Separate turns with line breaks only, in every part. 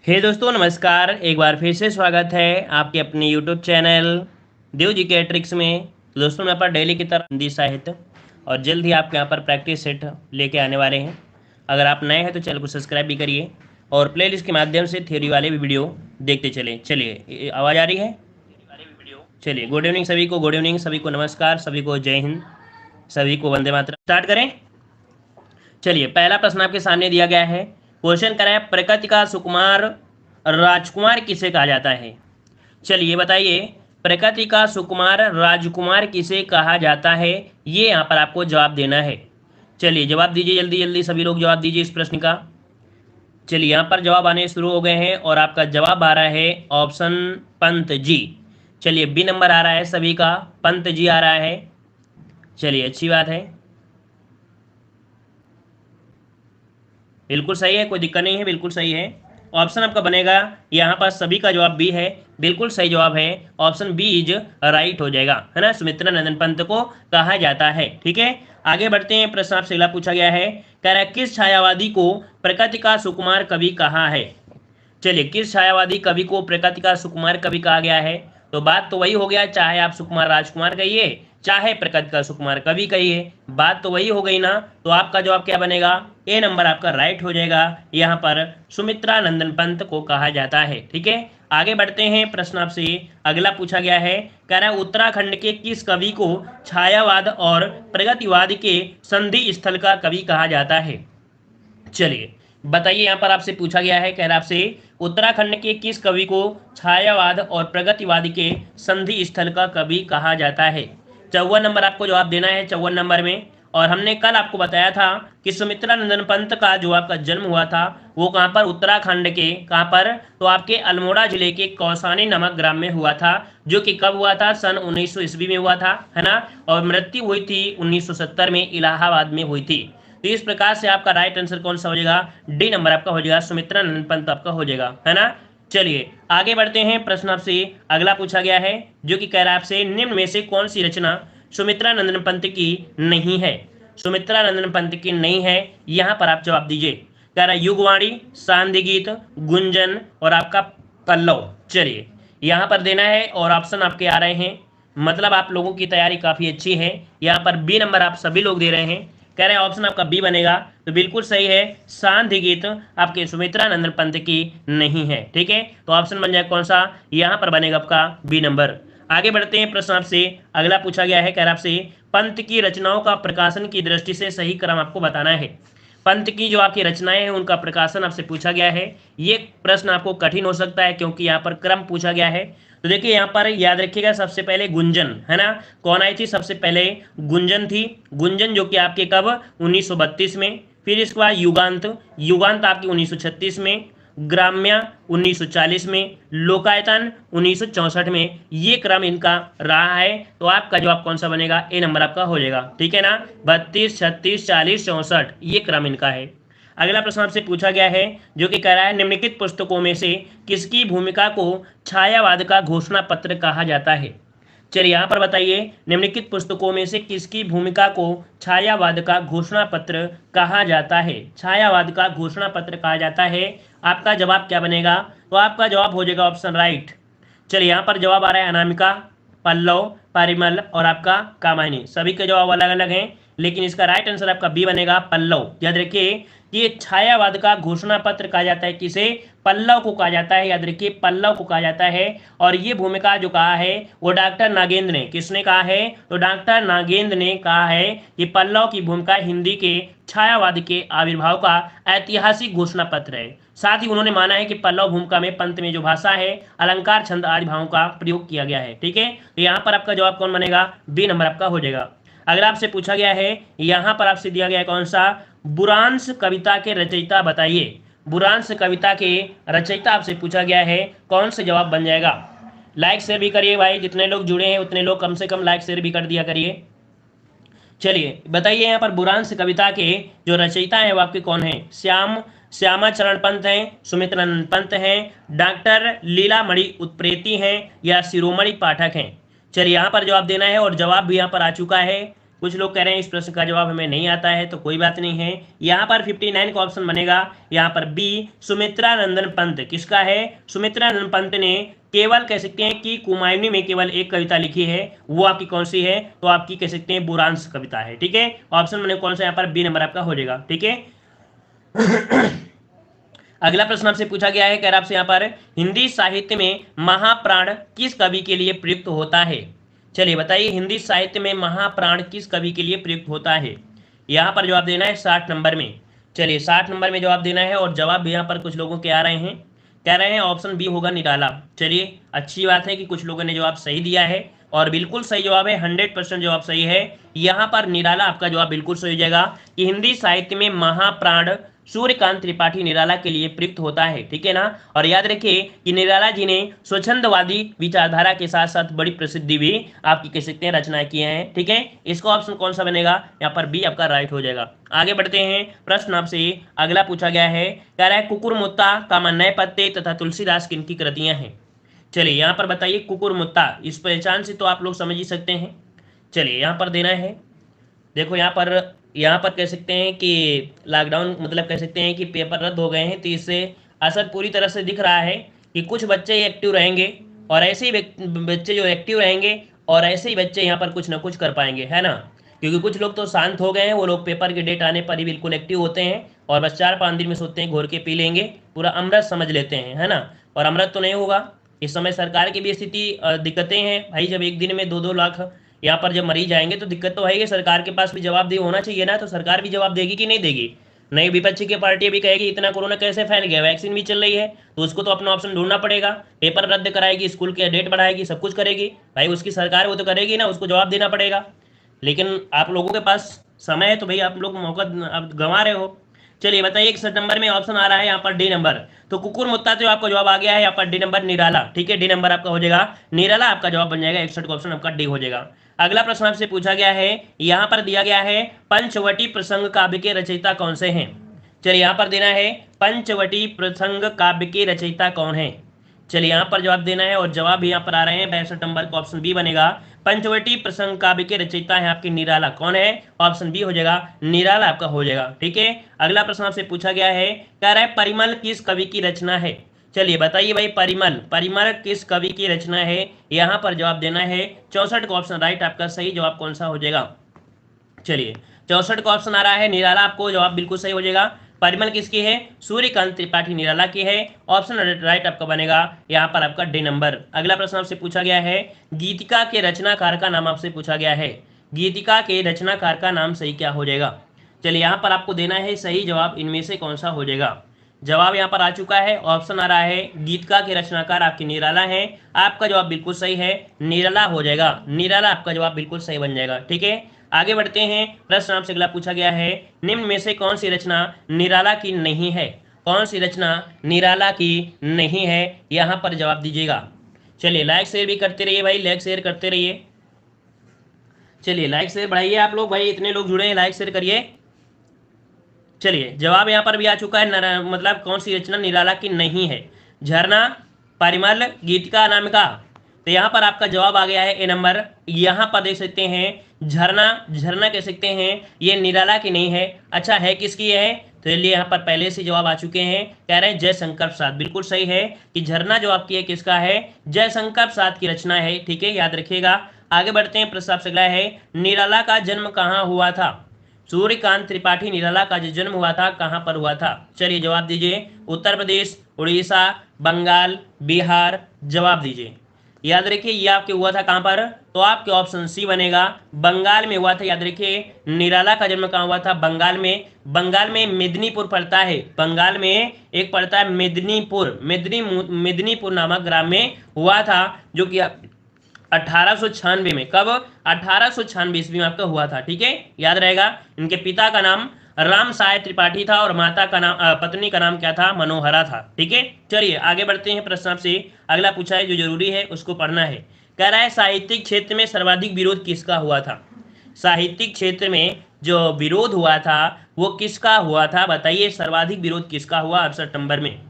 हे दोस्तों नमस्कार। एक बार फिर से स्वागत है आपके अपने यूट्यूब चैनल देव जी के ट्रिक्स में। दोस्तों मैं पर डेली की तरह हिंदी साहित्य और जल्द ही आपके यहाँ पर प्रैक्टिस सेट लेके आने वाले हैं। अगर आप नए हैं तो चैनल को सब्सक्राइब भी करिए और प्लेलिस्ट के माध्यम से थ्योरी वाले भी वीडियो देखते चलें। चलिए, आवाज़ आ रही है? चलिए, गुड इवनिंग सभी को, गुड इवनिंग सभी को, नमस्कार सभी को, जय हिंद सभी को, वंदे मातरम। स्टार्ट करें। चलिए, पहला प्रश्न आपके सामने दिया गया है। क्वेश्चन करा है, प्रकृति का सुकुमार राजकुमार किसे कहा जाता है? चलिए बताइए, प्रकृति का सुकुमार राजकुमार किसे कहा जाता है? ये यहाँ पर आपको जवाब देना है। चलिए जवाब दीजिए, जल्दी जल्दी सभी लोग जवाब दीजिए इस प्रश्न का। चलिए यहाँ पर जवाब आने शुरू हो गए हैं और आपका जवाब आ रहा है ऑप्शन पंत जी। चलिए बी नंबर आ रहा है सभी का, पंत जी आ रहा है। चलिए अच्छी बात है, बिल्कुल सही है, कोई दिक्कत नहीं है, बिल्कुल सही है। ऑप्शन आपका बनेगा यहाँ पर सभी का जवाब बी है, बिल्कुल सही जवाब है। ऑप्शन बी इज राइट हो जाएगा, है ना। सुमित्रा नंदन पंत को कहा जाता है। ठीक है, आगे बढ़ते हैं। प्रश्न आपसे अगला पूछा गया है, कह रहा है किस छायावादी को प्रकृति का सुकुमार कवि कहा है? चलिए, किस छायावादी कवि को प्रकृति का सुकुमार कवि कहा गया है? तो बात तो वही हो गया, चाहे आप सुकुमार राजकुमार कहिए चाहे प्रकृति का सुकुमार कवि कहिए, बात तो वही हो गई ना। तो आपका जवाब क्या बनेगा? ए नंबर आपका राइट हो जाएगा। यहाँ पर सुमित्रा नंदन पंत को कहा जाता है। ठीक है, आगे बढ़ते हैं। प्रश्न आपसे अगला पूछा गया है, कह रहा है उत्तराखंड के किस कवि को छायावाद और प्रगतिवाद के संधि स्थल का कवि कहा जाता है? चलिए बताइए, यहाँ पर आपसे पूछा गया है, कह रहा आपसे उत्तराखंड के किस कवि को छायावाद और प्रगतिवाद के संधि स्थल का कवि कहा जाता है? 54 नंबर आपको जवाब देना है, 54 नंबर में। और हमने कल आपको बताया था कि सुमित्रा नंदन पंत का जो आपका जन्म हुआ था वो कहाँ पर? उत्तराखंड के कहाँ पर? तो आपके अल्मोड़ा जिले के कौसानी नामक ग्राम में हुआ था, जो कि कब हुआ था? सन 1900 ईस्वी में हुआ था, है ना। और मृत्यु हुई थी 1970 में, इलाहाबाद में हुई थी। तो इस प्रकार से आपका राइट आंसर कौन सा हो जाएगा? डी नंबर आपका हो जाएगा, सुमित्रा नंदन पंत आपका हो जाएगा, है ना। चलिए आगे बढ़ते हैं। प्रश्न आपसे अगला पूछा गया है, जो कि कह रहा है आपसे निम्न में से कौन सी रचना सुमित्रा नंदन पंत की नहीं है? सुमित्रा नंदन पंत की नहीं है, यहां पर आप जवाब दीजिए। कह रहा है युगवाणी, सांध्य गीत, गुंजन और आपका पल्लव। चलिए यहां पर देना है और ऑप्शन आपके आ रहे हैं, मतलब आप लोगों की तैयारी काफी अच्छी है। यहाँ पर बी नंबर आप सभी लोग दे रहे हैं, कह रहे हैं ऑप्शन आपका बी बनेगा। तो बिल्कुल सही है, सांध्य गीत आपके सुमित्रा नंदन पंत की नहीं है। ठीक है, तो ऑप्शन बन जाए कौन सा? यहाँ पर बनेगा आपका बी नंबर। आगे बढ़ते हैं। प्रश्न आपसे अगला पूछा गया है, कह रहा आपसे पंत की रचनाओं का प्रकाशन की दृष्टि से सही क्रम आपको बताना है। पंत की जो आपकी रचनाएं हैं उनका प्रकाशन आपसे पूछा गया है। ये प्रश्न आपको कठिन हो सकता है क्योंकि यहाँ पर क्रम पूछा गया है। तो देखिए यहाँ पर याद रखिएगा, सबसे पहले गुंजन, है ना। कौन आई थी सबसे पहले? गुंजन थी। गुंजन जो कि आपके कब? 1932 में। फिर इसके बाद युगांत, युगांत आपकी 1936 में। ग्राम्या 1940 में। लोकायतन 1964 में। ये क्रम इनका रहा है। तो आपका जवाब कौन सा बनेगा? ए नंबर आपका हो जाएगा। ठीक है ना, 32, 36, 40, 64 ये क्रम इनका है। अगला प्रश्न आपसे पूछा गया है, जो कि कह रहा है निम्नलिखित पुस्तकों में से किसकी भूमिका को छायावाद का घोषणा पत्र कहा जाता है? चलिए यहाँ पर बताइए, निम्नलिखित पुस्तकों में से किसकी भूमिका को छायावाद का घोषणा पत्र कहा जाता है? छायावाद का घोषणा पत्र कहा जाता है। आपका जवाब क्या बनेगा? तो आपका जवाब हो जाएगा ऑप्शन राइट। चलिए यहाँ पर जवाब आ रहा है अनामिका, पल्लव, परिमल और आपका कामायनी। सभी के जवाब अलग अलग हैं, लेकिन इसका राइट आंसर आपका बी बनेगा, पल्लव। याद रखिए, ये छायावाद का घोषणा पत्र कहा जाता है किसे? पल्लव को कहा जाता है। याद रखिए, पल्लव को कहा जाता है। और ये भूमिका जो कहा है वो डॉक्टर नागेंद्र ने, किसने कहा है? तो डॉक्टर नागेंद्र ने कहा है कि पल्लव की भूमिका हिंदी के छायावाद के आविर्भाव का ऐतिहासिक घोषणा पत्र है। साथ ही उन्होंने माना है कि पल्लव भूमिका में पंत में जो भाषा है, अलंकार, छंद आदि भावों का प्रयोग किया गया है। ठीक है, तो यहाँ पर आपका जवाब कौन बनेगा? बी नंबर आपका हो जाएगा। अगला आपसे पूछा गया है, यहाँ पर आपसे दिया गया है कौन सा? बुरांश कविता के रचयिता बताइए। बुरांश कविता के रचयिता आपसे पूछा गया है, कौन सा जवाब बन जाएगा? लाइक शेयर भी करिए भाई, जितने लोग जुड़े हैं उतने लोग कम से कम लाइक शेयर भी कर दिया करिए। चलिए बताइए, यहाँ पर बुरांश कविता के जो रचयिता हैं वो आपके कौन हैं? श्यामाचरण पंत हैं, सुमित्रा नंदन पंत हैं, डॉक्टर लीलामणि उत्प्रेती हैं या शिरोमणि पाठक हैं? चलिए यहाँ पर जवाब देना है और जवाब भी यहाँ पर आ चुका है। कुछ लोग कह रहे हैं इस प्रश्न का जवाब हमें नहीं आता है, तो कोई बात नहीं है। यहाँ पर 59 का ऑप्शन बनेगा यहाँ पर बी, सुमित्रा नंदन पंत। किसका है? सुमित्रा नंदन पंत ने केवल कह सकते हैं कि कुमायूनी में केवल एक कविता लिखी है, वो आपकी कौन सी है? तो आपकी कह सकते हैं बुरांश कविता है। ठीक है, ऑप्शन बने कौन सा यहाँ पर? बी नंबर आपका हो जाएगा। ठीक है। अगला प्रश्न आपसे पूछा गया है, कह रहा आपसे यहाँ पर हिंदी साहित्य में महाप्राण किस कवि के लिए प्रयुक्त होता है? चलिए बताइए, हिंदी साहित्य में महाप्राण किस कवि के लिए प्रयुक्त होता है? यहाँ पर जवाब देना है 60 नंबर में। चलिए 60 नंबर में जवाब देना है, और जवाब भी यहाँ पर कुछ लोगों के आ रहे हैं, कह रहे हैं ऑप्शन बी होगा निराला। चलिए अच्छी बात है कि कुछ लोगों ने जवाब सही दिया है, और बिल्कुल सही जवाब है, 100% जवाब सही है। यहाँ पर निराला आपका जवाब बिल्कुल सही हो जाएगा कि हिंदी साहित्य में महाप्राण सूर्यकांत त्रिपाठी निराला के लिए प्रयुक्त होता है। ठीक है ना। और याद रखिए कि निराला जी ने स्वच्छंदवादी विचारधारा के साथ साथ बड़ी प्रसिद्धि भी आपकी कह सकते हैं रचनाएं किए हैं। ठीक है, इसका ऑप्शन कौन सा बनेगा? यहाँ पर बी आपका राइट हो जाएगा। आगे बढ़ते हैं, प्रश्न आपसे अगला पूछा गया है, कह रहा है कुकुरमुत्ता, नए पत्ते तथा तुलसीदास किनकी कृतियां हैं? चलिए यहाँ पर बताइए कुकुरमुत्ता, इस पहचान से तो आप लोग समझ ही सकते हैं। चलिए यहाँ पर देना है, देखो यहाँ पर कह सकते हैं कि लॉकडाउन मतलब कह सकते हैं कि पेपर रद्द हो गए हैं, तो इससे असर पूरी तरह से दिख रहा है कि कुछ बच्चे एक्टिव रहेंगे, और ऐसे ही बच्चे जो एक्टिव रहेंगे और ऐसे ही बच्चे यहाँ पर कुछ ना कुछ कर पाएंगे, है ना। क्योंकि कुछ लोग तो शांत हो गए हैं, वो लोग पेपर के डेट आने पर ही बिल्कुल एक्टिव होते हैं, और बस 4-5 दिन में सोचते हैं घोर के पी लेंगे, पूरा अमृत समझ लेते हैं, है ना। और अमृत तो नहीं होगा। इस समय सरकार की भी स्थिति दिक्कतें हैं भाई, जब एक दिन में 2-2 लाख यहाँ पर जब मरीज आएंगे तो दिक्कत तो है, सरकार के पास भी जवाबदेही होना चाहिए ना। तो सरकार भी जवाब देगी कि नहीं देगी? नई विपक्षी की पार्टी भी कहेगी इतना कोरोना कैसे फैल गया, वैक्सीन भी चल रही है, तो उसको तो अपना ऑप्शन ढूंढना पड़ेगा। पेपर रद्द कराएगी, स्कूल के डेट बढ़ाएगी, सब कुछ करेगी भाई, उसकी सरकार वो तो करेगी ना, उसको जवाब देना पड़ेगा। लेकिन आप लोगों के पास समय है, तो भाई आप लोग मौका आप गंवा रहे हो। चलिए बताइए, 61 नंबर में ऑप्शन आ रहा है यहाँ पर डी नंबर। तो कुकुर मुत्ता तो आपका जवाब आ गया है यहाँ पर डी नंबर निराला। ठीक है, डी नंबर आपका हो जाएगा निराला, आपका जवाब बन जाएगा। 61 का ऑप्शन आपका डी हो जाएगा। अगला प्रश्न आपसे पूछा गया है, यहाँ पर दिया गया है पंचवटी प्रसंग काव्य के रचयिता कौन से हैं? चलिए यहाँ पर देना है पंचवटी प्रसंग काव्य के रचयिता कौन है? चलिए यहाँ पर जवाब देना है, और जवाब भी यहाँ पर आ रहे हैं 62 नंबर का ऑप्शन बी बनेगा। पंचवटी प्रसंग काव्य के रचयिता है आपके निराला। कौन है? ऑप्शन बी हो जाएगा, निराला आपका हो जाएगा। ठीक है, अगला प्रश्न आपसे पूछा गया है, कह रहा है परिमल किस कवि की रचना है? चलिए बताइए भाई, परिमल किस कवि की रचना है? यहाँ पर जवाब देना है 64 का ऑप्शन राइट, आपका सही जवाब कौन सा हो जाएगा? चलिए 64 का ऑप्शन आ रहा है निराला, आपको जवाब बिल्कुल सही हो जाएगा। परिमल किसकी है? सूर्यकांत त्रिपाठी निराला की है। ऑप्शन राइट आपका बनेगा यहाँ पर आपका डी नंबर। अगला प्रश्न आपसे पूछा गया है, गीतिका के रचनाकार का नाम आपसे पूछा गया है। गीतिका के रचनाकार का नाम सही क्या हो जाएगा? चलिए यहाँ पर आपको देना है सही जवाब, इनमें से कौन सा हो जाएगा? जवाब यहाँ पर आ चुका है, ऑप्शन आ रहा है गीतिका के रचनाकार आपके निराला है। आपका जवाब बिल्कुल सही है, निराला हो जाएगा। निराला आपका जवाब बिल्कुल सही बन जाएगा। ठीक है, आगे बढ़ते हैं, प्रश्न आपसे अगला पूछा गया है, निम्न में से कौन सी रचना निराला की नहीं है? कौन सी रचना निराला की नहीं है? यहाँ पर जवाब दीजिएगा। चलिए लाइक शेयर भी करते रहिए भाई, लाइक शेयर करते रहिए। चलिए लाइक शेयर बढ़ाइए आप लोग भाई, इतने लोग जुड़े हैं, लाइक शेयर करिए। चलिए जवाब यहाँ पर भी आ चुका है, मतलब कौन सी रचना निराला की नहीं है? झरना, परिमल, गीतिका, अनामिका। तो यहाँ पर आपका जवाब आ गया है ए नंबर। यहाँ पर देख सकते हैं झरना कह सकते हैं ये निराला की नहीं है। अच्छा है किसकी है? तो ये यहाँ पर पहले से जवाब आ चुके हैं, कह रहे हैं जयशंकर प्रसाद। बिल्कुल सही है कि झरना जो आपकी है किसका है? जयशंकर प्रसाद की रचना है। ठीक है, याद रखिएगा। आगे बढ़ते हैं, प्रश्न आपसे अगला है, निराला का जन्म कहाँ हुआ था? सूर्यकांत त्रिपाठी निराला का जो जन्म हुआ था कहाँ पर हुआ था? चलिए जवाब दीजिए। उत्तर प्रदेश, उड़ीसा, बंगाल, बिहार। जवाब दीजिए। याद रखिए ये आपके हुआ था कहाँ पर? तो आपके ऑप्शन सी बनेगा, बंगाल में हुआ था। याद रखिए निराला का जन्म कहाँ हुआ था? बंगाल में। बंगाल में मेदिनीपुर पड़ता है, बंगाल में एक पड़ता है मेदिनीपुर, मेदिनीपुर नामक ग्राम में हुआ था, जो कि 1896 में। कब? 1896 ईस्वी में आपका हुआ था। ठीक है, याद रहेगा। इनके पिता का नाम राम साय त्रिपाठी था, और माता का नाम पत्नी का नाम क्या था? मनोहरा था। ठीक है, चलिए आगे बढ़ते हैं, प्रश्न आपसे अगला पूछा है जो जरूरी है उसको पढ़ना है। कह रहा है साहित्यिक क्षेत्र में सर्वाधिक विरोध किसका हुआ था? साहित्यिक क्षेत्र में जो विरोध हुआ था वो किसका हुआ था? बताइए सर्वाधिक विरोध किसका हुआ 68 नंबर में।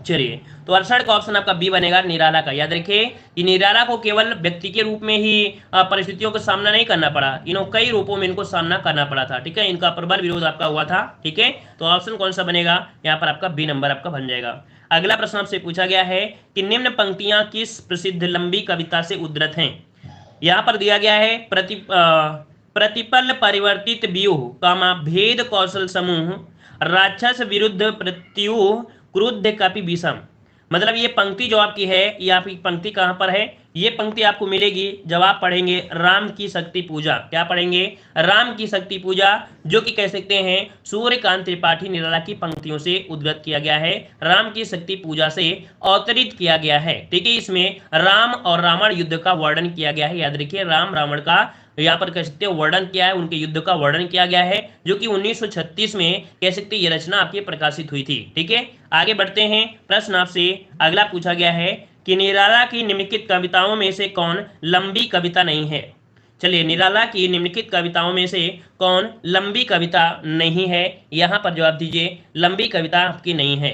चलिए, तो 68 का ऑप्शन आपका बी बनेगा, निराला का। याद रखिए कि निराला को केवल व्यक्ति के रूप में ही परिस्थितियों का सामना नहीं करना पड़ा, इन्हों कई रूपों में इनको सामना करना पड़ा था। ठीक है, इनका प्रबल विरोध आपका हुआ था। ठीक है, तो ऑप्शन कौन सा बनेगा यहाँ पर आपका बी नंबर आपका बन जाएगा। अगला प्रश्न आपसे पूछा गया है कि निम्न पंक्तियां किस प्रसिद्ध लंबी कविता से उद्धृत हैं। यहाँ पर दिया गया है प्रतिपल परिवर्तित व्यूह कामा भेद कौशल समूह राक्षस विरुद्ध प्रत्युह क्रुद्ध कपि विषम। मतलब ये पंक्ति जो आपकी है, ये आपकी पंक्ति कहां पर है, ये पंक्ति आपको मिलेगी जब आप पढ़ेंगे राम की शक्ति पूजा। क्या पढ़ेंगे, राम की शक्ति पूजा, जो कि कह सकते हैं सूर्यकांत त्रिपाठी निराला की पंक्तियों से उद्धृत किया गया है, राम की शक्ति पूजा से अवतरित किया गया है। ठीक है, इसमें राम और रावण युद्ध का वर्णन किया गया है। याद रखिए, राम रावण का यहाँ पर कह सकते हैं वर्णन किया है, उनके युद्ध का वर्णन किया गया है, जो कि 1936 में कह सकते हैं ये रचना आपकी प्रकाशित हुई थी। ठीक है, आगे बढ़ते हैं। प्रश्न आपसे अगला पूछा गया है कि निराला की निम्नलिखित कविताओं में से कौन लंबी कविता नहीं है। चलिए, निराला की निम्नलिखित कविताओं में से कौन लंबी कविता नहीं है, यहाँ पर जवाब दीजिए। लंबी कविता आपकी नहीं है।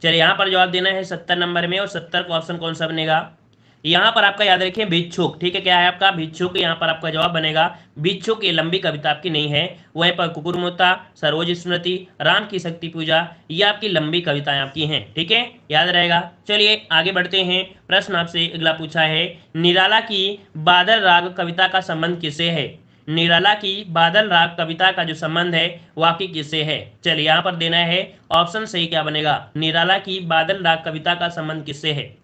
चलिए, यहाँ पर जवाब देना है 70 नंबर में, और 70 का ऑप्शन कौन सा बनेगा, यहाँ पर आपका याद रखिए भिक्षुक। ठीक है, क्या है आपका भिक्षुक, यहाँ पर आपका जवाब बनेगा भिक्षुक। ये लंबी कविता आपकी नहीं है। वहीं पर कुकुरमुत्ता, सरोज स्मृति, राम की शक्ति पूजा, ये आपकी लंबी कविताएं आपकी हैं। ठीक है, याद रहेगा। चलिए आगे बढ़ते हैं। प्रश्न आपसे अगला पूछा है, निराला की बादल राग कविता का संबंध किससे है। निराला की बादल राग कविता का जो संबंध है वो आपकी किससे है। चलिए, यहाँ पर देना है ऑप्शन सही क्या बनेगा, निराला की बादल राग कविता का संबंध किससे है।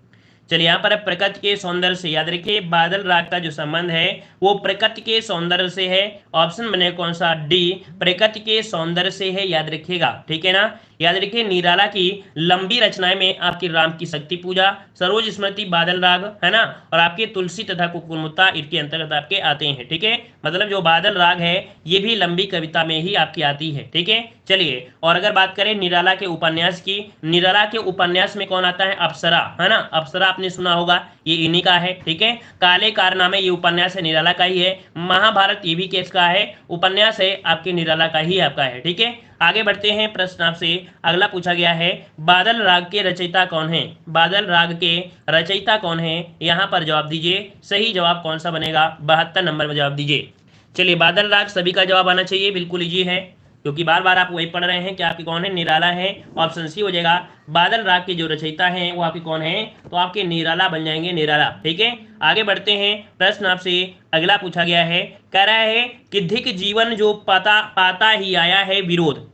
चलिए, यहाँ पर प्रकृति के सौंदर्य से। याद रखिए, बादल राग का जो संबंध है वो प्रकृति के सौंदर्य से है। ऑप्शन बने कौन सा, डी, प्रकृति के सौंदर्य से है। याद रखिएगा, ठीक है ना। याद रखिए, निराला की लंबी रचनाएं में आपकी राम की शक्ति पूजा, सरोज स्मृति, बादल राग, है ना, और आपके तुलसी तथा कुकुरमुत्ता इनके अंतर्गत आपके आते हैं। ठीक है, मतलब जो बादल राग है ये भी लंबी कविता में ही आपकी आती है। ठीक है, चलिए, और अगर बात करें निराला के उपन्यास की, निराला के उपन्यास में कौन आता है, अप्सरा, है ना। अप्सरा आपने सुना होगा, ये इन्हीं का है। ठीक है, काले कारनामे ये उपन्यास है निराला का ही है। महाभारत ये भी किसका है, उपन्यास है आपके निराला का ही आपका है। ठीक है, आगे बढ़ते हैं। प्रश्न आपसे अगला पूछा गया है, बादल राग के रचयिता कौन है। बादल राग के रचयिता कौन है, यहाँ पर जवाब दीजिए। सही जवाब कौन सा बनेगा, 72 नंबर में जवाब दीजिए। चलिए, बादल राग सभी का जवाब आना चाहिए, बिल्कुल इजी है, क्योंकि बार बार आप वही पढ़ रहे हैं कि आपकी कौन है, निराला है। ऑप्शन सी हो जाएगा। बादल राग के जो रचयिता हैं वो आपकी कौन है, तो आपके निराला बन जाएंगे, निराला। ठीक है, आगे बढ़ते हैं। प्रश्न आपसे अगला पूछा गया है, कह रहा है कि धिक जीवन जो पाता ही आया है विरोध।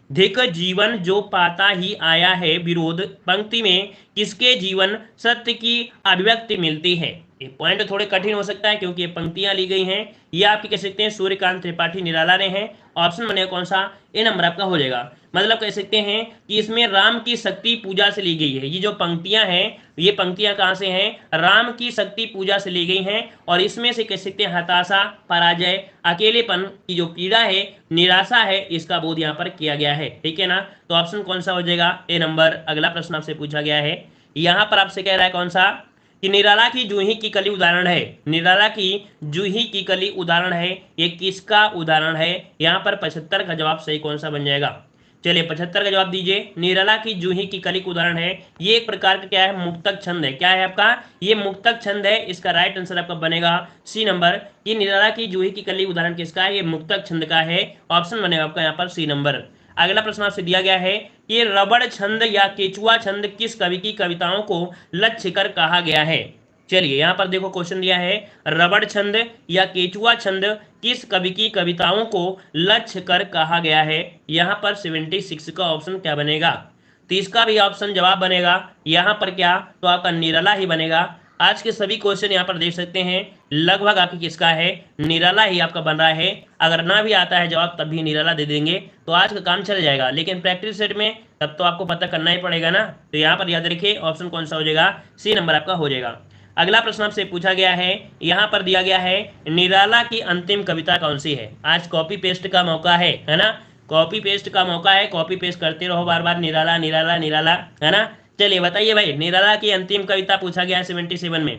धिक जीवन जो पाता ही आया है विरोध पंक्ति में किसके जीवन सत्य की अभिव्यक्ति मिलती है। ये पॉइंट थोड़े कठिन हो सकता है क्योंकि ये पंक्तियां ली गई हैं, ये आपकी कह सकते हैं सूर्यकांत त्रिपाठी निराला ने हैं। ऑप्शन बनेगा कौन सा, ए नंबर आपका हो जाएगा। मतलब कह सकते हैं कि इसमें राम की शक्ति पूजा से ली गई है। ये जो पंक्तियां हैं, ये पंक्तियां कहां से हैं, राम की शक्ति पूजा से ली गई हैं। और इसमें से कह सकते हैं हताशा, पराजय, अकेलेपन की जो पीड़ा है, निराशा है, इसका बोध यहाँ पर किया गया है। ठीक है ना, तो ऑप्शन कौन सा हो जाएगा, ए नंबर। अगला प्रश्न आपसे पूछा गया है, यहाँ पर आपसे कह रहा है कौन सा, कि निराला की जूही की कली उदाहरण है। निराला की जूही की कली उदाहरण है, ये किसका उदाहरण है। यहाँ पर 75 का जवाब सही कौन सा बन जाएगा। चलिए, 75 का जवाब दीजिए। निराला की जूही की कली का उदाहरण है, ये एक प्रकार का क्या है, मुक्तक छंद है। क्या है आपका, ये मुक्तक छंद है। इसका राइट आंसर आपका बनेगा सी नंबर। ये निराला की जूही की कली उदाहरण किसका है, ये मुक्तक छंद का है। ऑप्शन बनेगा आपका यहाँ पर सी नंबर। अगला प्रश्न आपसे दिया गया है, ये रबड़ छंद या केचुआ छंद किस कवि की कविताओं को लक्ष्य कर कहा गया है। चलिए, यहाँ पर देखो क्वेश्चन दिया है, रबड़ छंद या केचुआ छंद किस कवि की कविताओं को लक्ष्य कर कहा गया है। यहाँ पर 76 का ऑप्शन क्या बनेगा, तो इसका भी ऑप्शन जवाब बनेगा यहाँ पर क्या, तो आपका निराला ही बनेगा। आज के सभी क्वेश्चन यहाँ पर देख सकते हैं, लगभग आपकी किसका है, निराला ही आपका बन रहा है। अगर ना भी आता है जवाब तब भी निराला दे देंगे, तो आज का काम चल जाएगा। लेकिन प्रैक्टिस सेट में तब तो आपको पता करना ही पड़ेगा ना। तो यहाँ पर याद रखिए ऑप्शन कौन सा हो जाएगा, सी नंबर आपका हो जाएगा। अगला प्रश्न आपसे पूछा गया है, यहाँ पर दिया गया है, निराला की अंतिम कविता कौन सी है। आज कॉपी पेस्ट का मौका है ना, कॉपी पेस्ट का मौका है। कॉपी पेस्ट करते रहो बार बार, निराला निराला निराला, है ना। चलिए बताइए भाई, निराला की अंतिम कविता पूछा गया है 77 में,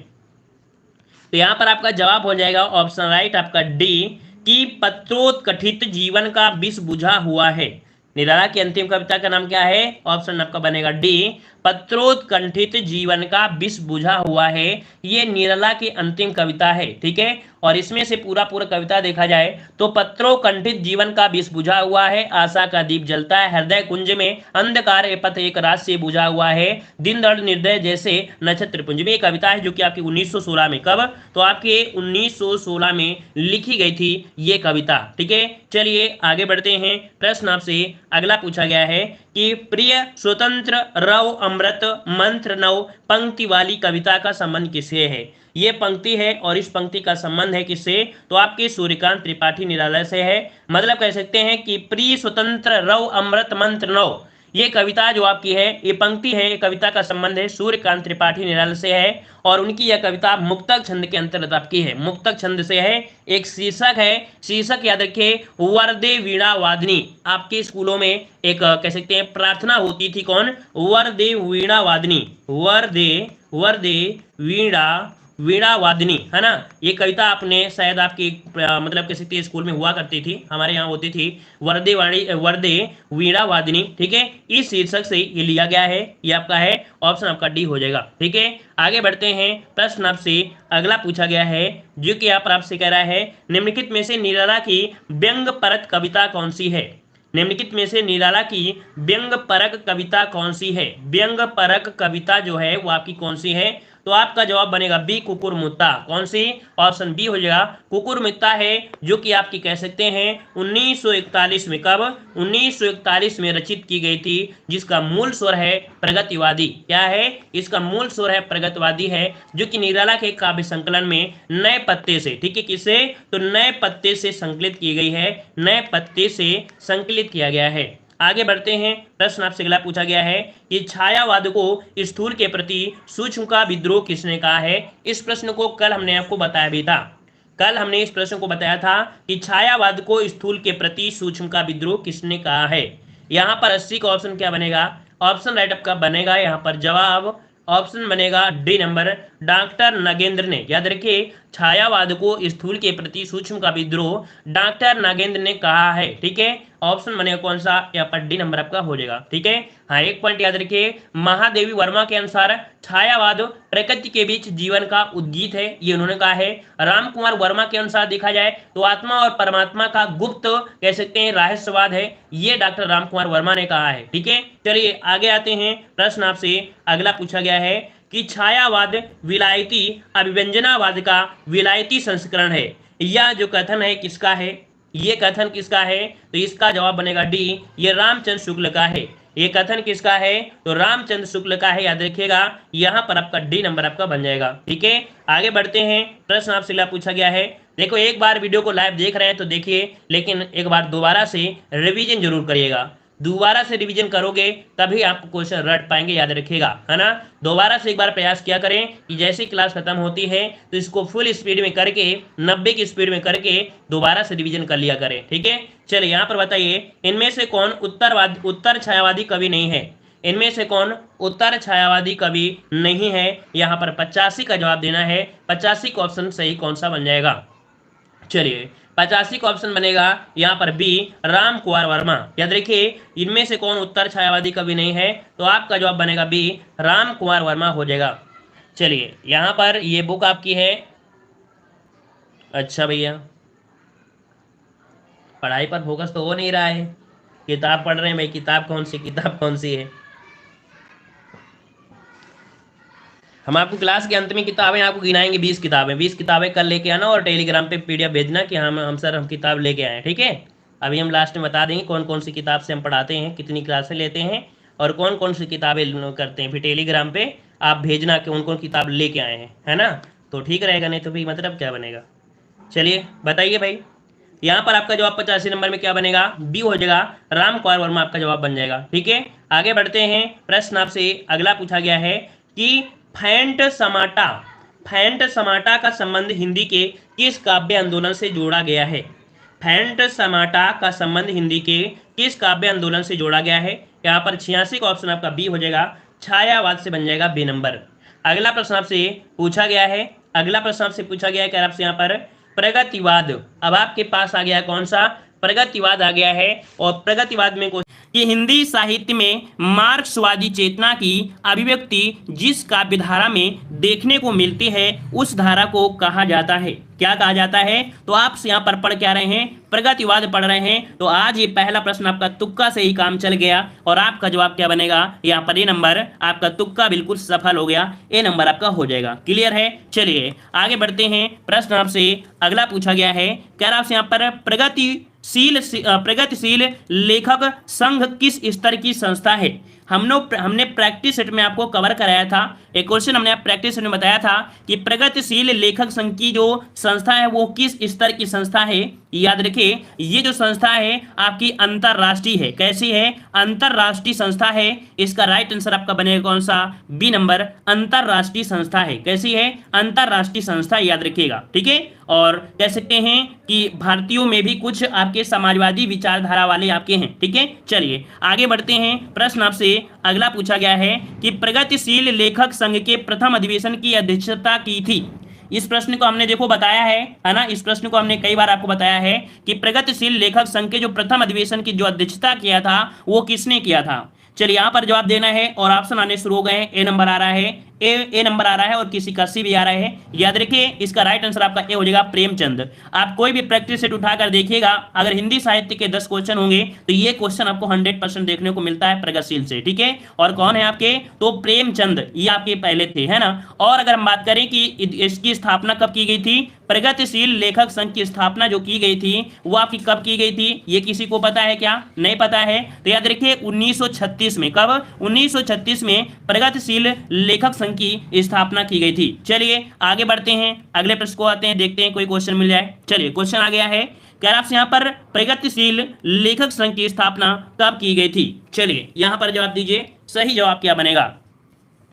तो यहाँ पर आपका जवाब हो जाएगा ऑप्शन राइट आपका डी, कि पत्रोत्कठित जीवन का विष बुझा हुआ है। निराला की अंतिम कविता का नाम क्या है? ऑप्शन आपका बनेगा डी, पत्रोत्कंठित जीवन का विष बुझा हुआ है। ये निराला की अंतिम कविता है, ठीक है। और इसमें से पूरा पूरा कविता देखा जाए तो पत्रोत्कंठित जीवन का विष बुझा हुआ है, आशा का दीप जलता है, हृदय कुंज में अंधकार ए पथ एक रात से बुझा हुआ है, दिन दर्द निर्दय जैसे नक्षत्र पुंज में। ये कविता है जो कि आपकी 1916 में, कब? तो आपके 1916 में लिखी गई थी ये कविता, ठीक है। चलिए आगे बढ़ते हैं। प्रश्न आपसे अगला पूछा गया है कि प्रिय स्वतंत्र रव अमृत मंत्र नव पंक्ति वाली कविता का संबंध किससे है? ये पंक्ति है और इस पंक्ति का संबंध है किससे? तो आपके सूर्यकांत त्रिपाठी निराला से है। मतलब कह सकते हैं कि प्रिय स्वतंत्र रव अमृत मंत्र नव, ये कविता जो आपकी है, ये पंक्ति है, ये कविता का संबंध है सूर्यकांत त्रिपाठी निराला से है। और उनकी यह कविता मुक्तक छंद के अंतर्गत आपकी है, मुक्तक छंद से है। एक शीर्षक है, शीर्षक याद रखिए, वरदे वीणा वादनी। आपके स्कूलों में एक कह सकते हैं प्रार्थना होती थी, कौन? वरदे वीणा वादनी, वरदे वरदे वीणा वीणा वादनी, है ना। ये कविता आपने शायद आपकी मतलब कह सकते हैं स्कूल में हुआ करती थी, हमारे यहाँ होती थी, वरदे वीणा वादनी, ठीक है। इस शीर्षक से ये लिया गया है, ये आपका है, ऑप्शन आपका डी हो जाएगा, ठीक है। आगे बढ़ते हैं। प्रश्न आपसे अगला पूछा गया है जो कि यहाँ पर आपसे कह रहा है, निम्नलिखित में से निराला की व्यंग परक कविता कौन सी है? निम्नलिखित में से निराला की व्यंग परक कविता कौन सी है? व्यंग परक कविता जो है वो आपकी कौन सी है? तो आपका जवाब बनेगा बी, कुकुरमुत्ता। कौन सी? ऑप्शन बी हो जाएगा, कुकुरमुत्ता है, जो कि आपकी कह सकते हैं 1941 में, कब? 1941 में रचित की गई थी, जिसका मूल स्वर है प्रगतिवादी। क्या है? इसका मूल स्वर है प्रगतिवादी है, जो कि निराला के काव्य संकलन में नए पत्ते से, ठीक है, किसे? तो नए पत्ते से संकलित की गई है, नए पत्ते से संकलित किया गया है। आगे बढ़ते हैं। प्रश्न आपसे अगला पूछा गया है कि छायावाद को स्थूल के प्रति सूक्ष्म का विद्रोह किसने कहा है? इस प्रश्न को कल हमने आपको बताया भी था, कल हमने इस प्रश्न को बताया था कि छायावाद को स्थूल के प्रति सूक्ष्म का विद्रोह किसने कहा है। यहाँ पर 80 का ऑप्शन क्या बनेगा? ऑप्शन राइट आपका बनेगा यहाँ पर जवाब, ऑप्शन बनेगा डी नंबर, डॉक्टर नगेंद्र ने। याद रखिए, छायावाद को स्थूल के प्रति सूक्ष्म का विद्रोह डॉक्टर नागेंद्र ने कहा है, ठीक है। ऑप्शन बनेगा कौन सा? यहाँ पर डी नंबर आपका हो जाएगा, ठीक है। हाँ, एक पॉइंट याद रखिए, महादेवी वर्मा के अनुसार छायावाद प्रकृति के बीच जीवन का उद्गीत है, ये उन्होंने कहा है। राम कुमार वर्मा के अनुसार देखा जाए तो आत्मा और परमात्मा का गुप्त कह सकते हैं रहस्यवाद है, ये डॉक्टर राम कुमार वर्मा ने कहा है, ठीक है। चलिए आगे आते हैं। प्रश्न आपसे अगला पूछा गया है कि छायावाद विलायती अभिव्यंजनावाद का विलायती संस्करण है। यह जो कथन है किसका है? ये कथन किसका है? तो इसका जवाब बनेगा डी, ये रामचंद्र शुक्ल का है। ये कथन किसका है? तो रामचंद्र शुक्ल का है, याद रखिएगा। यहाँ पर आपका डी नंबर आपका बन जाएगा, ठीक है। आगे बढ़ते हैं। प्रश्न आपसे पूछा गया है, देखो एक बार वीडियो को लाइव देख रहे हैं तो देखिए, लेकिन एक बार दोबारा से रिवीजन जरूर करिएगा। दोबारा से रिवीजन करोगे तभी आपको क्वेश्चन रट पाएंगे, याद रखिएगा, है ना। दोबारा से एक बार प्रयास किया करें कि जैसे क्लास खत्म होती है तो इसको फुल स्पीड में करके 90 की स्पीड में करके दोबारा से रिवीजन कर लिया करें, ठीक है। चलिए यहाँ पर बताइए, इनमें से कौन उत्तर छायावादी कवि नहीं है? इनमें से कौन उत्तर छायावादी कवि नहीं है? यहाँ पर 85 का जवाब देना है। 85 का ऑप्शन सही कौन सा बन जाएगा? चलिए 85 का ऑप्शन बनेगा यहाँ पर बी, राम कुमार वर्मा। याद रखिए, इनमें से कौन उत्तर छायावादी कवि नहीं है? तो आपका जवाब बनेगा बी, राम कुमार वर्मा हो जाएगा। चलिए यहाँ पर ये बुक आपकी है। अच्छा भैया, पढ़ाई पर फोकस तो हो नहीं रहा है, किताब पढ़ रहे हैं भाई। किताब कौन सी है? हम आपको क्लास के अंत में किताबें आपको गिनाएंगे, 20 किताबें। 20 किताबें कल लेके आना और टेलीग्राम पे पीडीएफ भेजना कि हम सर हम किताब लेके आए हैं, ठीक है। अभी हम लास्ट में बता देंगे कौन कौन सी किताब से हम पढ़ाते हैं, कितनी क्लासें लेते हैं और कौन कौन सी किताबें करते हैं। फिर टेलीग्राम पे आप भेजना कि कौन कौन किताब लेके आए हैं, है ना। तो ठीक रहेगा, नहीं तो भाई मतलब क्या बनेगा। चलिए बताइए भाई, यहाँ पर आपका जवाब 85 नंबर में क्या बनेगा? बी हो जाएगा, राम कुमार वर्मा आपका जवाब बन जाएगा, ठीक है। आगे बढ़ते हैं। प्रश्न आपसे अगला पूछा गया है कि फैंट समाटा का संबंध हिंदी के किस काव्य आंदोलन से जोड़ा गया है? फैंट समाटा का संबंध हिंदी के किस काव्य आंदोलन से जोड़ा गया है? यहाँ पर 86 का ऑप्शन आपका बी हो जाएगा, छायावाद से बन जाएगा बी नंबर। अगला प्रश्न आपसे पूछा गया है, क्या आपसे यहाँ पर प्रगतिवाद। अब आपके पास आ गया कौन सा? प्रगतिवाद आ गया है। और प्रगतिवाद में कि हिंदी साहित्य में मार्क्सवादी चेतना की अभिव्यक्ति जिस काव्य धारा में देखने को मिलती है उस धारा को कहा जाता है। क्या कहा जाता है? तो आप यहाँ पर पढ़ क्या रहे हैं? प्रगतिवाद पढ़ रहे हैं। तो आज ये पहला प्रश्न आपका तुक्का से ही काम चल गया और आपका जवाब क्या बनेगा? यहाँ पर ए नंबर आपका तुक्का बिल्कुल सफल हो गया, ए नंबर आपका हो जाएगा। क्लियर है? चलिए आगे बढ़ते हैं। प्रश्न आपसे अगला पूछा गया है, क्या आपसे यहाँ पर प्रगतिशील लेखक संघ किस स्तर की संस्था है? हमने प्रैक्टिस सेट में आपको कवर कराया था, एक क्वेश्चन हमने प्रैक्टिस सेट में बताया था कि प्रगतिशील लेखक संघ की जो संस्था है वो किस स्तर की संस्था है। याद रखिए ये जो संस्था है आपकी अंतरराष्ट्रीय है। कैसी है? अंतरराष्ट्रीय संस्था है। इसका राइट आंसर आपका बनेगा कौन सा? बी नंबर, अंतरराष्ट्रीय संस्था है। कैसी है? अंतरराष्ट्रीय संस्था, याद रखिएगा। ठीक है, और कह सकते हैं कि भारतीयों में भी कुछ आपके समाजवादी विचारधारा वाले आपके हैं। ठीक है, चलिए आगे बढ़ते हैं। प्रश्न आपसे अगला पूछा गया है कि प्रगतिशील लेखक संघ के प्रथम अधिवेशन की अध्यक्षता की थी। इस प्रश्न को हमने देखो बताया है ना, इस प्रश्न को हमने कई बार आपको बताया है कि प्रगतिशील लेखक संघ के जो प्रथम अधिवेशन की जो अध्यक्षता किया था वो किसने किया था। चलिए यहाँ पर जवाब देना है और ऑप्शन आने शुरू हो गए हैं। ए नंबर आ रहा है, ए नंबर आ रहा है और किसी का सी भी आ रहा है। याद रखिए इसका राइट आंसर आपका ए हो जाएगा, प्रेमचंद। आप कोई भी प्रैक्टिस सेट उठाकर देखिएगा, अगर हिंदी साहित्य के 10 क्वेश्चन होंगे तो ये क्वेश्चन आपको 100% देखने को मिलता है प्रगतिशील से। ठीक है, और कौन है आपके? तो प्रेमचंद, ये आपके पहले थे, है ना। और अगर हम बात करें कि इसकी स्थापना कब की गई थी, प्रगतिशील लेखक संघ की स्थापना जो की गई थी वो आपकी कब की गई थी? ये किसी को पता है क्या? नहीं पता है तो याद रखिए 1936 में। कब? 1936 में प्रगतिशील लेखक संघ की स्थापना की गई थी। चलिए आगे बढ़ते हैं, अगले प्रश्न को आते हैं, देखते हैं कोई क्वेश्चन मिल जाए। चलिए क्वेश्चन आ गया है, क्या आपसे यहाँ पर प्रगतिशील लेखक संघ की स्थापना कब की गई थी? चलिए यहाँ पर जवाब दीजिए, सही जवाब क्या बनेगा?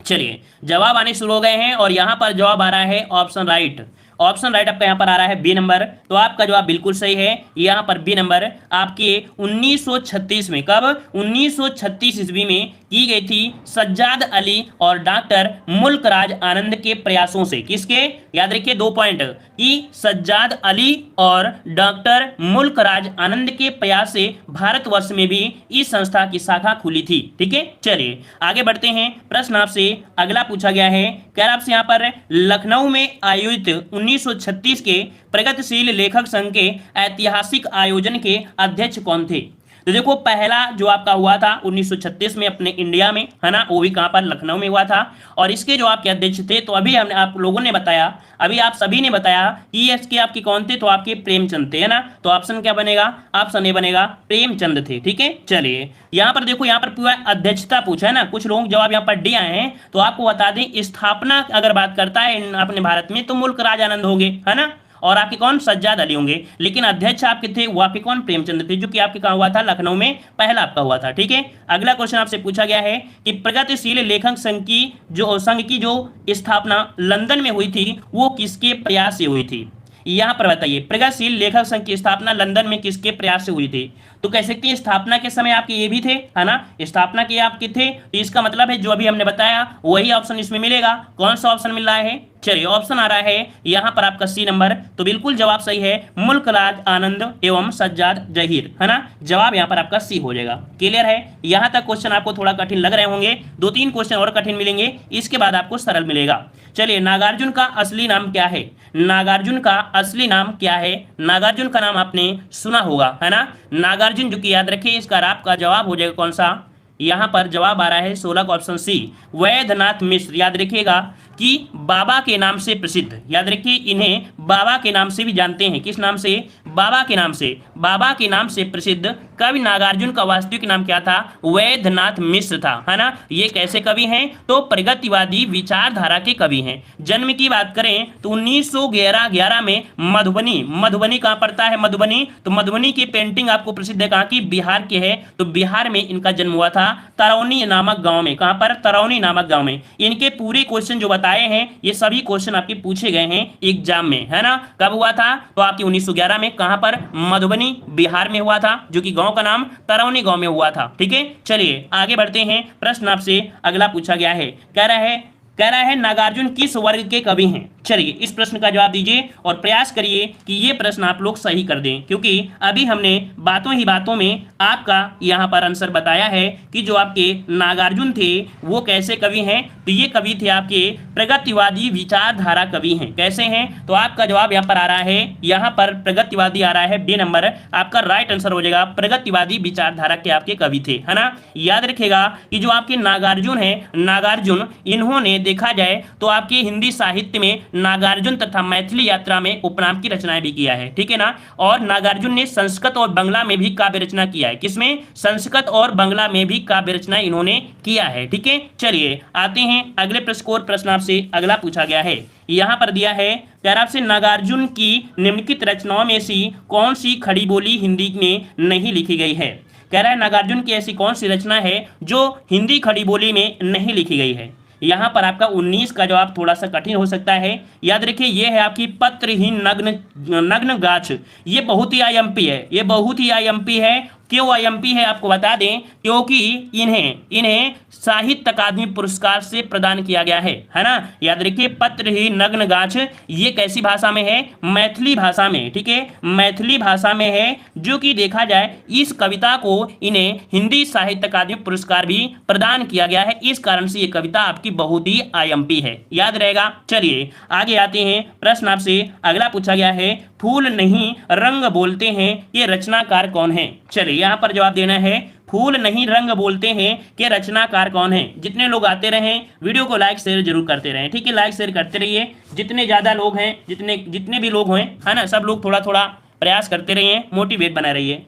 चलिए जवाब आने शुरू हो गए हैं और यहाँ पर जवाब आ रहा है ऑप्शन राइट। ऑप्शन राइट आपका यहाँ पर आ रहा है बी नंबर। तो आपका जवाब बिल्कुल सही है, यहाँ पर बी नंबर आपके 1936 में। कब? 1936 ईस्वी में की गई थी सज्जाद अली और डॉक्टर मुल्कराज आनंद के प्रयासों से। किसके? याद रखिए 2 पॉइंट कि सज्जाद अली और डॉक्टर मुल्कराज आनंद के प्रयास से भारतवर्ष में भी इस संस्था की शाखा खुली थी। ठीक है, चलिए आगे बढ़ते हैं। प्रश्न आपसे अगला पूछा गया है, क्या आपसे यहाँ पर लखनऊ में आयोजित 1936 के प्रगतिशील लेखक संघ के ऐतिहासिक आयोजन के अध्यक्ष कौन थे? तो देखो पहला जो आपका हुआ था 1936 में अपने इंडिया में, है ना, वो भी कहां पर? लखनऊ में हुआ था। और इसके जो आपके अध्यक्ष थे तो अभी हमने आप लोगों ने बताया, अभी आप सभी ने बताया कि इसके आपके कौन थे? तो आपके प्रेमचंद थे, है ना। तो ऑप्शन क्या बनेगा? ऑप्शन ए बनेगा, प्रेमचंद थे। ठीक है, चलिए यहाँ पर देखो, यहाँ पर पूरा अध्यक्षता पूछा है ना, कुछ लोग जवाब यहाँ पर डी आए हैं। तो आपको बता दें स्थापना अगर बात करता है अपने भारत में तो मुल्कराज आनंद होंगे, है ना, और आपके कौन? सज्जाद अली होंगे। लेकिन अध्यक्ष आपके थे वो आपके कौन? प्रेमचंद थे, जो कि आपके कहाँ हुआ था? लखनऊ में पहला आपका हुआ था। ठीक है, अगला क्वेश्चन आपसे पूछा गया है कि प्रगतिशील लेखक संघ की जो स्थापना लंदन में हुई थी वो किसके प्रयास से हुई थी? यहाँ पर बताइए, प्रगतिशील लेखक संघ की स्थापना लंदन में किसके प्रयास से हुई थी? तो कह सकते हैं स्थापना के समय आपके ये भी थे, है ना, स्थापना के आपके थे। तो इसका मतलब है जो अभी हमने बताया वही ऑप्शन इसमें मिलेगा। कौन सा ऑप्शन मिल रहा है? चलिए ऑप्शन आ रहा है यहाँ पर आपका सी नंबर। तो बिल्कुल जवाब सही है, मुल्कराज आनंद एवं सज्जाद जहीर, है ना। जवाब यहाँ पर आपका सी हो जाएगा। क्लियर है? यहाँ तक क्वेश्चन आपको थोड़ा कठिन लग रहे होंगे, 2-3 क्वेश्चन और कठिन मिलेंगे, इसके बाद आपको सरल मिलेगा। चलिए नागार्जुन का असली नाम क्या है? नागार्जुन का असली नाम क्या है? नागार्जुन का नाम आपने सुना होगा, है ना। नागार्जुन जो कि याद रखिए इसका आपका जवाब हो जाएगा कौन सा? यहाँ पर जवाब आ रहा है 16 का ऑप्शन सी, वैद्यनाथ मिश्र। याद रखिएगा कि बाबा के नाम से प्रसिद्ध, याद रखिए इन्हें बाबा के नाम से भी जानते हैं। किस नाम से? बाबा के नाम से। बाबा के नाम से प्रसिद्ध कवि नागार्जुन का वास्तविक नाम क्या था? वैद्यनाथ मिश्र था, है ना। ये कैसे कवि हैं? तो प्रगतिवादी विचारधारा के कवि हैं। जन्म की बात करें तो 1911 में मधुबनी कहाँ पड़ता है? मधुबनी। तो मधुबनी की पेंटिंग आपको प्रसिद्ध है, कहाँ की? बिहार के है। तो बिहार में इनका जन्म हुआ था, तरौनी नामक गांव में। कहां पर? तरौनी नामक गांव में। इनके पूरे क्वेश्चन जो बताए हैं ये सभी क्वेश्चन आपके पूछे गए हैं एग्जाम में, है ना। कब हुआ था? तो आपकी 1911 में। कहां पर? मधुबनी बिहार में हुआ था, जो कि गांव का नाम तरौनी गांव में हुआ था। ठीक है, चलिए आगे बढ़ते हैं। प्रश्न आपसे अगला पूछा गया है, कह रहा है कह रहा है नागार्जुन किस वर्ग के कवि हैं। चलिए इस प्रश्न का जवाब दीजिए और प्रयास करिए कि ये प्रश्न आप लोग सही कर दें, क्योंकि अभी हमने बातों ही बातों में आपका यहाँ पर आंसर बताया है कि जो आपके नागार्जुन थे वो कैसे कवि हैं। तो ये कवि थे आपके प्रगतिवादी विचारधारा कवि हैं। कैसे हैं, तो आपका जवाब यहाँ पर आ रहा है, यहाँ पर प्रगतिवादी आ रहा है, बी नंबर आपका राइट आंसर हो जाएगा। प्रगतिवादी विचारधारा के आपके कवि थे, है ना। याद रखिएगा कि जो आपके नागार्जुन है, नागार्जुन इन्होंने देखा जाए तो आपके हिंदी साहित्य में नागार्जुन तथा मैथिली यात्रा में उपनाम की रचनाएं भी किया है, ठीक है ना। और नागार्जुन ने संस्कृत और बंगला में भी काव्य रचना किया है। किसमें, संस्कृत और बंगला में भी काव्य रचना इन्होंने किया है, ठीक है। चलिए आते हैं अगले प्रश्न को। प्रश्न आपसे अगला पूछा गया है, यहां पर दिया है प्यार आपसे, नागार्जुन की निम्नलिखित रचनाओं में से कौन सी खड़ी बोली हिंदी में नहीं लिखी गई है। कह रहा है नागार्जुन की ऐसी कौन सी रचना है जो हिंदी खड़ी बोली में नहीं लिखी गई है। यहाँ पर आपका 19 का जवाब थोड़ा सा कठिन हो सकता है। याद रखिए ये है आपकी पत्रहीन नग्न गाछ। ये बहुत ही आईएमपी है, ये बहुत ही आईएमपी है। क्यों आईएमपी है आपको बता दें, क्योंकि इन्हें साहित्य अकादमी पुरस्कार से प्रदान किया गया है ना। याद रखिए पत्रहीन नग्न गाछ, ये कैसी भाषा में है, मैथिली भाषा में, ठीक है, मैथिली भाषा में है। जो कि देखा जाए इस कविता को इन्हें हिंदी साहित्य अकादमी पुरस्कार भी प्रदान किया गया है। इस कारण से ये कविता आपकी बहुत ही आईएमपी है, याद रहेगा। चलिए आगे आते हैं, प्रश्न आपसे अगला पूछा गया है, फूल नहीं रंग बोलते हैं ये रचनाकार कौन है। चलिए यहां पर जवाब देना है, फूल नहीं रंग बोलते हैं कि रचनाकार कौन है। जितने लोग आते रहें वीडियो को लाइक शेयर जरूर करते रहें, ठीक है, लाइक शेयर करते रहिए। जितने ज्यादा लोग हैं, जितने भी लोग हैं, है ना, सब लोग थोड़ा थोड़ा प्रयास करते रहिए, मोटिवेट बना रहिए।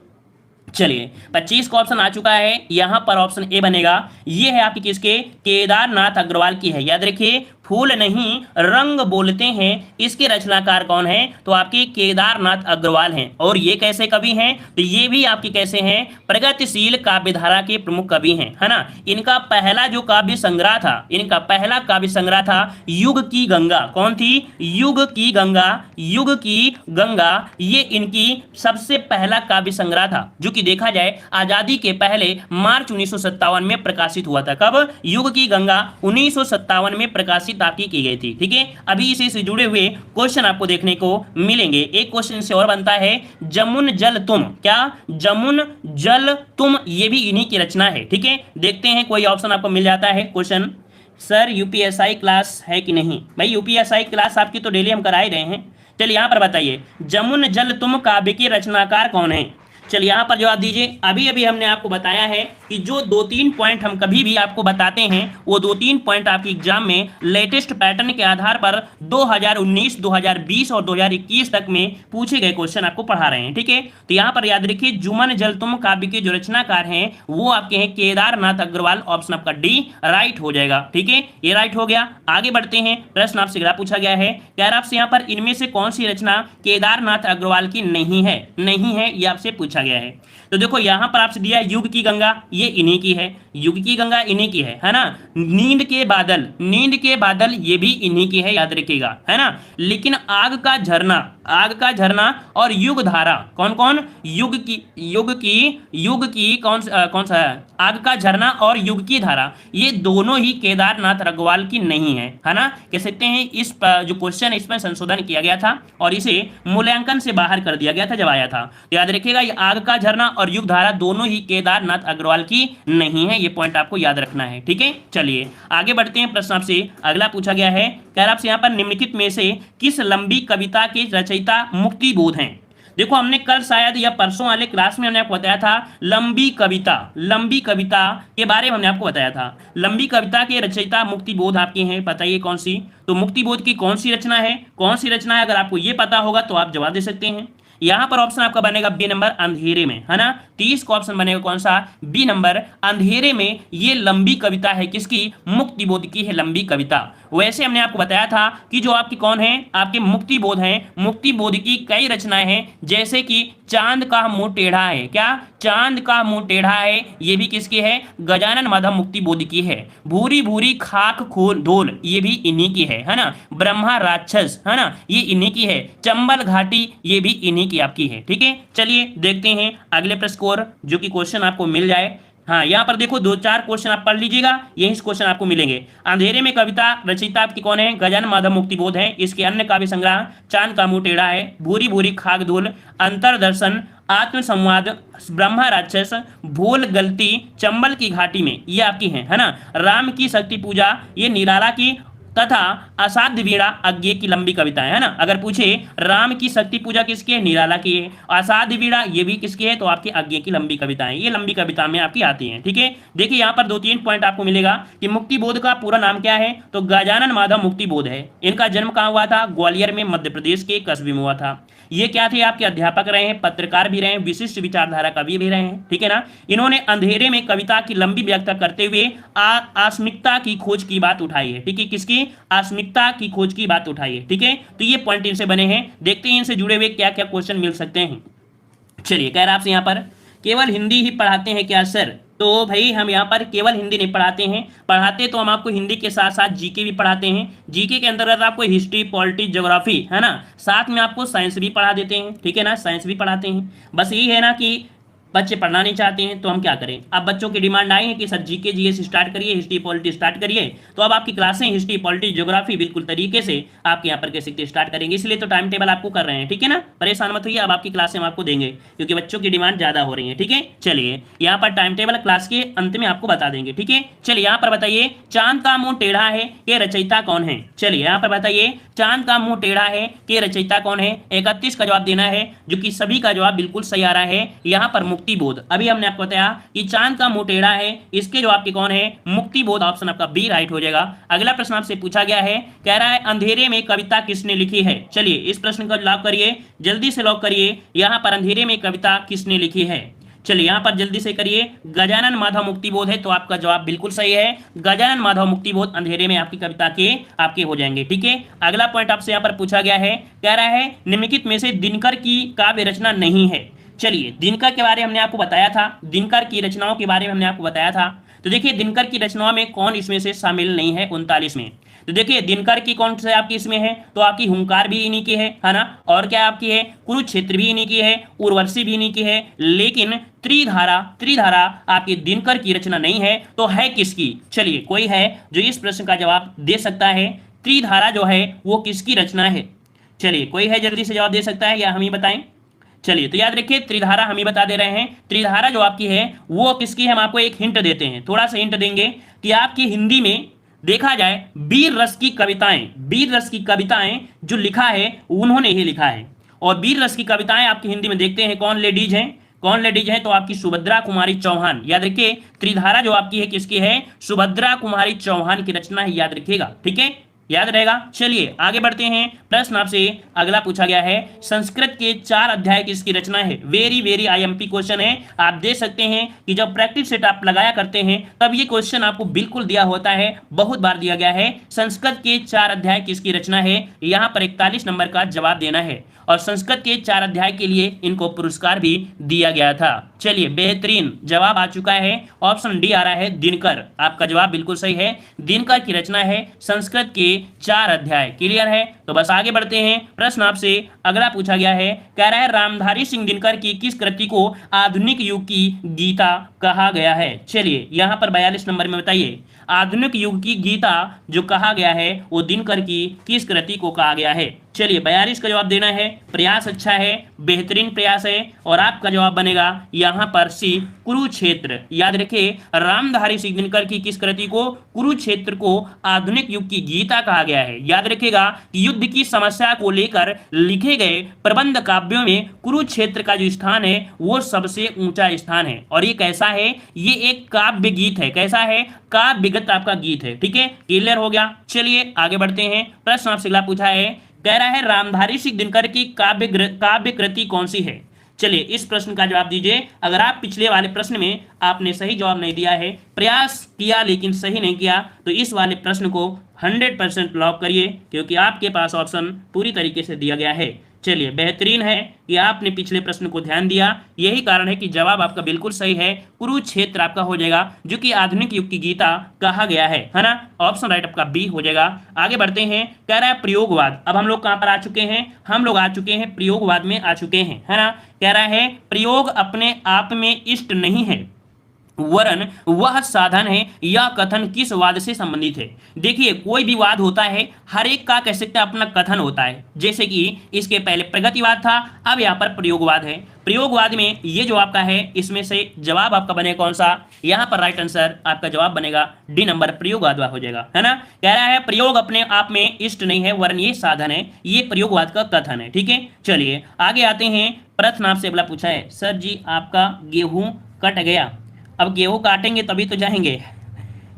चलिए 25 का ऑप्शन आ चुका है, यहां पर ऑप्शन ए बनेगा। ये है आपकी किसके, केदारनाथ अग्रवाल की है। याद रखिए फूल नहीं रंग बोलते हैं, इसके रचनाकार कौन है, तो आपके केदारनाथ अग्रवाल हैं। और ये कैसे कवि हैं, तो ये भी आपके कैसे हैं, प्रगतिशील काव्यधारा के प्रमुख कवि हैं, है ना। इनका पहला जो काव्य संग्रह था, इनका पहला काव्य संग्रह था युग की गंगा। कौन थी, युग की गंगा, युग की गंगा, ये इनकी सबसे पहला काव्य संग्रह था, जो कि देखा जाए आजादी के पहले मार्च 1957 में प्रकाशित हुआ था। कब, युग की गंगा 1957 में प्रकाशित आपकी की गई थी, ठीक है। अभी इसी से जुड़े हुए क्वेश्चन आपको देखने को मिलेंगे। एक क्वेश्चन से और बनता है, जमुन जल तुम, क्या, जमुन जल तुम, ये भी इन्हीं की रचना है, ठीक है। देखते हैं कोई ऑप्शन आपको मिल जाता है। क्वेश्चन, सर यूपीएसआई क्लास है कि नहीं। भाई यूपीएसआई क्लास आपकी तो डेली हम करा ही रहे हैं। चलिए यहां पर बताइए, जमुन जल तुम काव्य के रचनाकार कौन है। चलिए यहां पर जवाब दीजिए। अभी अभी हमने आपको बताया है कि जो 2-3 पॉइंट हम कभी भी आपको बताते हैं, वो 2-3 पॉइंट आपके एग्जाम में लेटेस्ट पैटर्न के आधार पर 2019, 2020 और 2021 तक में पूछे गए क्वेश्चन आपको पढ़ा रहे हैं, ठीक है। तो यहां पर याद रखिए जुमन जल तुम काव्य के जो रचनाकार हैं वो आपके हैं केदारनाथ अग्रवाल। ऑप्शन आपका डी राइट हो जाएगा, ठीक है, ये राइट हो गया। आगे बढ़ते हैं, प्रश्न आपसे अगला पूछा गया है, यार आपसे यहाँ पर इनमें से कौन सी रचना केदारनाथ अग्रवाल की नहीं है, ये आपसे पूछा गया है। तो देखो यहां पर आपसे दिया है युग की गंगा, ये इन्हीं की है, युग की गंगा इन्हीं की है ना। नींद के बादल ये भी इन्हीं की है, याद रखिएगा, है ना। लेकिन आग का झरना और युग धारा, कौन कौन, युग की कौन सा है, आग का झरना और युग की धारा, ये दोनों ही केदारनाथ अग्रवाल की नहीं है ना। कह सकते हैं इस जो क्वेश्चन है इसमें संशोधन किया गया था और इसे मूल्यांकन से बाहर कर दिया गया था जब आया था। तो याद रखिएगा ये आग का झरना और युग धारा दोनों ही केदारनाथ अग्रवाल की नहीं है, ये पॉइंट आपको याद रखना है, ठीक है। चलिए आगे बढ़ते हैं, प्रश्न आपसे अगला पूछा गया है, कह रहा आपसे यहाँ पर निम्नलिखित में से किस लंबी कविता के रचयिता मुक्तिबोध हैं। देखो हमने कल शायद या परसों वाले क्लास में हमने आपको बताया था लंबी कविता के बारे में हमने आपको बताया था। लंबी कविता के रचयिता मुक्तिबोध आपके हैं, बताइए कौन सी। तो मुक्तिबोध की कौन सी रचना है, अगर आपको ये पता होगा तो आप जवाब दे सकते हैं। यहां पर ऑप्शन आपका बनेगा बी नंबर अंधेरे में, है ना। 30 का ऑप्शन बनेगा कौन सा, बी नंबर अंधेरे में। ये लंबी कविता है किसकी, मुक्तिबोध की है लंबी कविता। वैसे हमने आपको बताया था कि जो आपकी कौन है, आपके मुक्तिबोध हैं, मुक्तिबोध की कई रचनाएं हैं, जैसे कि चांद का मुंह टेढ़ा है, क्या, चांद का मुंह टेढ़ा है, ये भी किसकी है, गजानन माधव मुक्तिबोध की है। भूरी भूरी खाक खोल ढोल, ये भी इन्हीं की है ना। ब्रह्मा राक्षस, है ना, ये इन्हीं की है। चंबल घाटी, ये भी इन्हीं की आपकी है, ठीक है। चलिए देखते हैं अगले प्रश्न को, जो कि क्वेश्चन आपको मिल जाए। हाँ, यहाँ पर देखो 2-4 क्वेश्चन आप पढ़ लीजिएगा, यही क्वेश्चन आपको मिलेंगे। अंधेरे में कविता रचयिता आपकी कौन है? गजानन माधव मुक्तिबोध है। इसके अन्य काव्य संग्रह चांद का मुंह टेढ़ा है, भूरी भूरी खाक धूल, अंतरदर्शन, आत्मसंवाद, ब्रह्मा राक्षस, भूल गलती, चंबल की घाटी में, ये आपकी है ना। राम की शक्ति पूजा, ये निराला की, तथा असाध्य वीणा अज्ञे की लंबी कविता है ना। अगर पूछे राम की शक्ति पूजा किसकी है? निराला की है। असाध्य वीणा ये भी किसकी है? तो आपकी अज्ञे की लंबी कविता है, ये लंबी कविता में आपकी आती है। ठीक है, देखिए यहाँ पर 2-3 पॉइंट आपको मिलेगा कि मुक्तिबोध का पूरा नाम क्या है, तो गजानन माधव मुक्तिबोध है। इनका जन्म कहाँ हुआ था? ग्वालियर में, मध्य प्रदेश के कस्बे में हुआ था। ये क्या थे? आपके अध्यापक रहे हैं, पत्रकार भी रहे हैं, विशिष्ट विचारधारा कवि भी रहे हैं। ठीक है ना। इन्होंने अंधेरे में कविता की लंबी व्याख्या करते हुए आस्मिकता की खोज की बात उठाई है। ठीक है, किसकी? आस्मिकता की खोज की बात उठाई है। ठीक है, तो ये पॉइंट इनसे बने हैं। देखते हैं इनसे जुड़े हुए क्या क्या क्वेश्चन मिल सकते हैं। चलिए, कह रहा आपसे यहाँ पर केवल हिंदी ही पढ़ाते हैं क्या सर? तो भाई हम यहाँ पर केवल हिंदी नहीं पढ़ाते हैं, पढ़ाते तो हम आपको हिंदी के साथ साथ जीके भी पढ़ाते हैं। जीके के अंतर्गत आपको हिस्ट्री, पॉलिटिक्स, ज्योग्राफी, है ना, साथ में आपको साइंस भी पढ़ा देते हैं। ठीक है ना, साइंस भी पढ़ाते हैं। बस यही है ना कि बच्चे पढ़ना नहीं चाहते हैं, तो हम क्या करें? अब बच्चों की डिमांड आई है कि सर जीके जीएस स्टार्ट करिए, हिस्ट्री पॉलिटिक्स स्टार्ट करिए, तो अब आपकी क्लासें हिस्ट्री पॉलिटिक्स ज्योग्राफी बिल्कुल तरीके से आपके यहाँ पर कैसे स्टार्ट करेंगे, इसलिए तो टाइम टेबल आपको कर रहे हैं। ठीक है ना, परेशान मत होइए, अब आपकी क्लासें हम आपको देंगे क्योंकि बच्चों की डिमांड ज्यादा हो रही है। ठीक है, चलिए यहाँ पर टाइम टेबल क्लास के अंत में आपको बता देंगे। ठीक है, चलिए यहाँ पर बताइए चांद का मुंह टेढ़ा है के रचयिता कौन है? चलिए यहाँ पर बताइए चांद का मुंह टेढ़ा है के रचयिता कौन है? 31 का जवाब देना है, जो कि सभी का जवाब बिल्कुल सही आ रहा है। यहाँ पर मुक्तिबोध, अभी हमने आपको बताया कि चांद का मुंह टेढ़ा है, इसके जवाब की कौन है? मुक्तिबोध। ऑप्शन आपका बी राइट हो जाएगा। अगला प्रश्न आपसे पूछा गया है, कह रहा है अंधेरे में कविता किसने लिखी है? चलिए इस प्रश्न का लॉक करिए, जल्दी से लॉक करिए। यहाँ पर अंधेरे में कविता किसने लिखी है? चलिए यहाँ पर जल्दी से करिए। गजानन माधव मुक्तिबोध है, तो आपका जवाब बिल्कुल सही है। गजानन माधव मुक्तिबोध अंधेरे में आपकी कविता के आपके हो जाएंगे। ठीक है, अगला पॉइंट आपसे यहाँ पर पूछा गया है, कह रहा है निम्नलिखित में से दिनकर की काव्य रचना नहीं है। चलिए दिनकर के बारे में हमने आपको बताया था, दिनकर की रचनाओं के बारे में हमने आपको बताया था। तो देखिए दिनकर की रचनाओं में कौन इसमें से शामिल नहीं है 39 में? तो देखिए दिनकर की कौन से आपकी इसमें है? तो आपकी हुंकार भी इन्हीं की है ना। और क्या आपकी है? कुरुक्षेत्र भी इन्हीं की है, उर्वशी भी इन्हीं की है। लेकिन त्रिधारा आपकी दिनकर की रचना नहीं है, तो है किसकी? चलिए कोई है जो इस प्रश्न का जवाब दे सकता है, त्रिधारा जो है वो किसकी रचना है? चलिए कोई है जल्दी से जवाब दे सकता है या हम ही बताएं? चलिए तो याद रखिए त्रिधारा हम ही बता दे रहे हैं। त्रिधारा जो आपकी है वो किसकी है? हम आपको एक हिंट देते हैं, थोड़ा सा हिंट देंगे कि आपकी हिंदी में देखा जाए वीर रस की कविताएं जो लिखा है उन्होंने ही लिखा है। और वीर रस की कविताएं आपकी हिंदी में देखते हैं कौन लेडीज हैं, तो आपकी सुभद्रा कुमारी चौहान। याद रखिए त्रिधारा जो आपकी है किसकी है? सुभद्रा कुमारी चौहान की रचना है, याद रखिएगा। ठीक है, याद रहेगा। चलिए आगे बढ़ते हैं। प्रश्न आपसे अगला पूछा गया है, संस्कृत के 4 अध्याय किसकी रचना है? वेरी आईएमपी क्वेश्चन है। आप देख सकते हैं कि जब प्रैक्टिस सेट आप लगाया करते हैं तब ये क्वेश्चन आपको बिल्कुल दिया होता है, बहुत बार दिया गया है। संस्कृत के 4 अध्याय किसकी रचना है? यहाँ पर 41 नंबर का जवाब देना है। और संस्कृत के 4 अध्याय के लिए इनको पुरस्कार भी दिया गया था। चलिए बेहतरीन जवाब आ चुका है, ऑप्शन डी आ रहा है दिनकर। आपका जवाब बिल्कुल सही है, दिनकर की रचना है संस्कृत के 4 अध्याय। क्लियर है? तो बस आगे बढ़ते हैं। प्रश्न आपसे अगला पूछा गया है, कह रहा है रामधारी सिंह दिनकर की किस कृति को आधुनिक युग की गीता कहा गया है? चलिए यहाँ पर 42 नंबर में बताइए, आधुनिक युग की गीता जो कहा गया है वो दिनकर की किस कृति को कहा गया है? चलिए 42 का जवाब देना है। प्रयास अच्छा है, बेहतरीन प्रयास है, और आपका जवाब बनेगा यहाँ पर सी, कुरुक्षेत्र। याद रखिए रामधारी सिंह दिनकर की किस कृति को? कुरुक्षेत्र को आधुनिक युग की गीता कहा गया है। याद रखिएगा युद्ध की समस्या को लेकर लिखे गए प्रबंध काव्यों में कुरुक्षेत्र का जो स्थान है वो सबसे ऊंचा स्थान है। और ये कैसा है? ये एक काव्य गीत है। कैसा है? काव्यगत आपका गीत है। ठीक है, क्लियर हो गया। चलिए आगे बढ़ते हैं। प्रश्न आपसे अगला पूछा है, कह रहा है रामधारी सिंह दिनकर की काव्य कृति कौन सी है? चलिए इस प्रश्न का जवाब दीजिए। अगर आप पिछले वाले प्रश्न में आपने सही जवाब नहीं दिया है, प्रयास किया लेकिन सही नहीं किया, तो इस वाले प्रश्न को 100% लॉक करिए, क्योंकि आपके पास ऑप्शन पूरी तरीके से दिया गया है। चलिए बेहतरीन है कि आपने पिछले प्रश्न को ध्यान दिया, यही कारण है कि जवाब आपका बिल्कुल सही है, कुरुक्षेत्र आपका हो जाएगा, जो कि आधुनिक युग की गीता कहा गया है ना। ऑप्शन राइट आपका बी हो जाएगा। आगे बढ़ते हैं। कह रहा है प्रयोगवाद। अब हम लोग कहां पर आ चुके हैं? हम लोग आ चुके हैं प्रयोगवाद में आ चुके हैं, है ना। कह रहा है प्रयोग अपने आप में इष्ट नहीं है। वरन वह साधन है या कथन किस वाद से संबंधित है। देखिए कोई भी वाद होता है, हर एक का कह सकते हैं अपना कथन होता है। जैसे कि इसके पहले प्रगतिवाद था, अब यहाँ पर प्रयोगवाद है। प्रयोगवाद में ये जो आपका है, इसमें से जवाब आपका बनेगा कौन सा, यहाँ पर राइट आंसर आपका जवाब बनेगा डी नंबर, प्रयोगवाद हो जाएगा, है ना। कह रहा है प्रयोग अपने आप में इष्ट नहीं है, वरन ये साधन है, ये प्रयोगवाद का कथन है। ठीक है, चलिए आगे आते हैं। प्रश्न आपसे अगला पूछा है, सर जी आपका गेहूं कट गया। अब गेहूं काटेंगे तभी तो जाएंगे,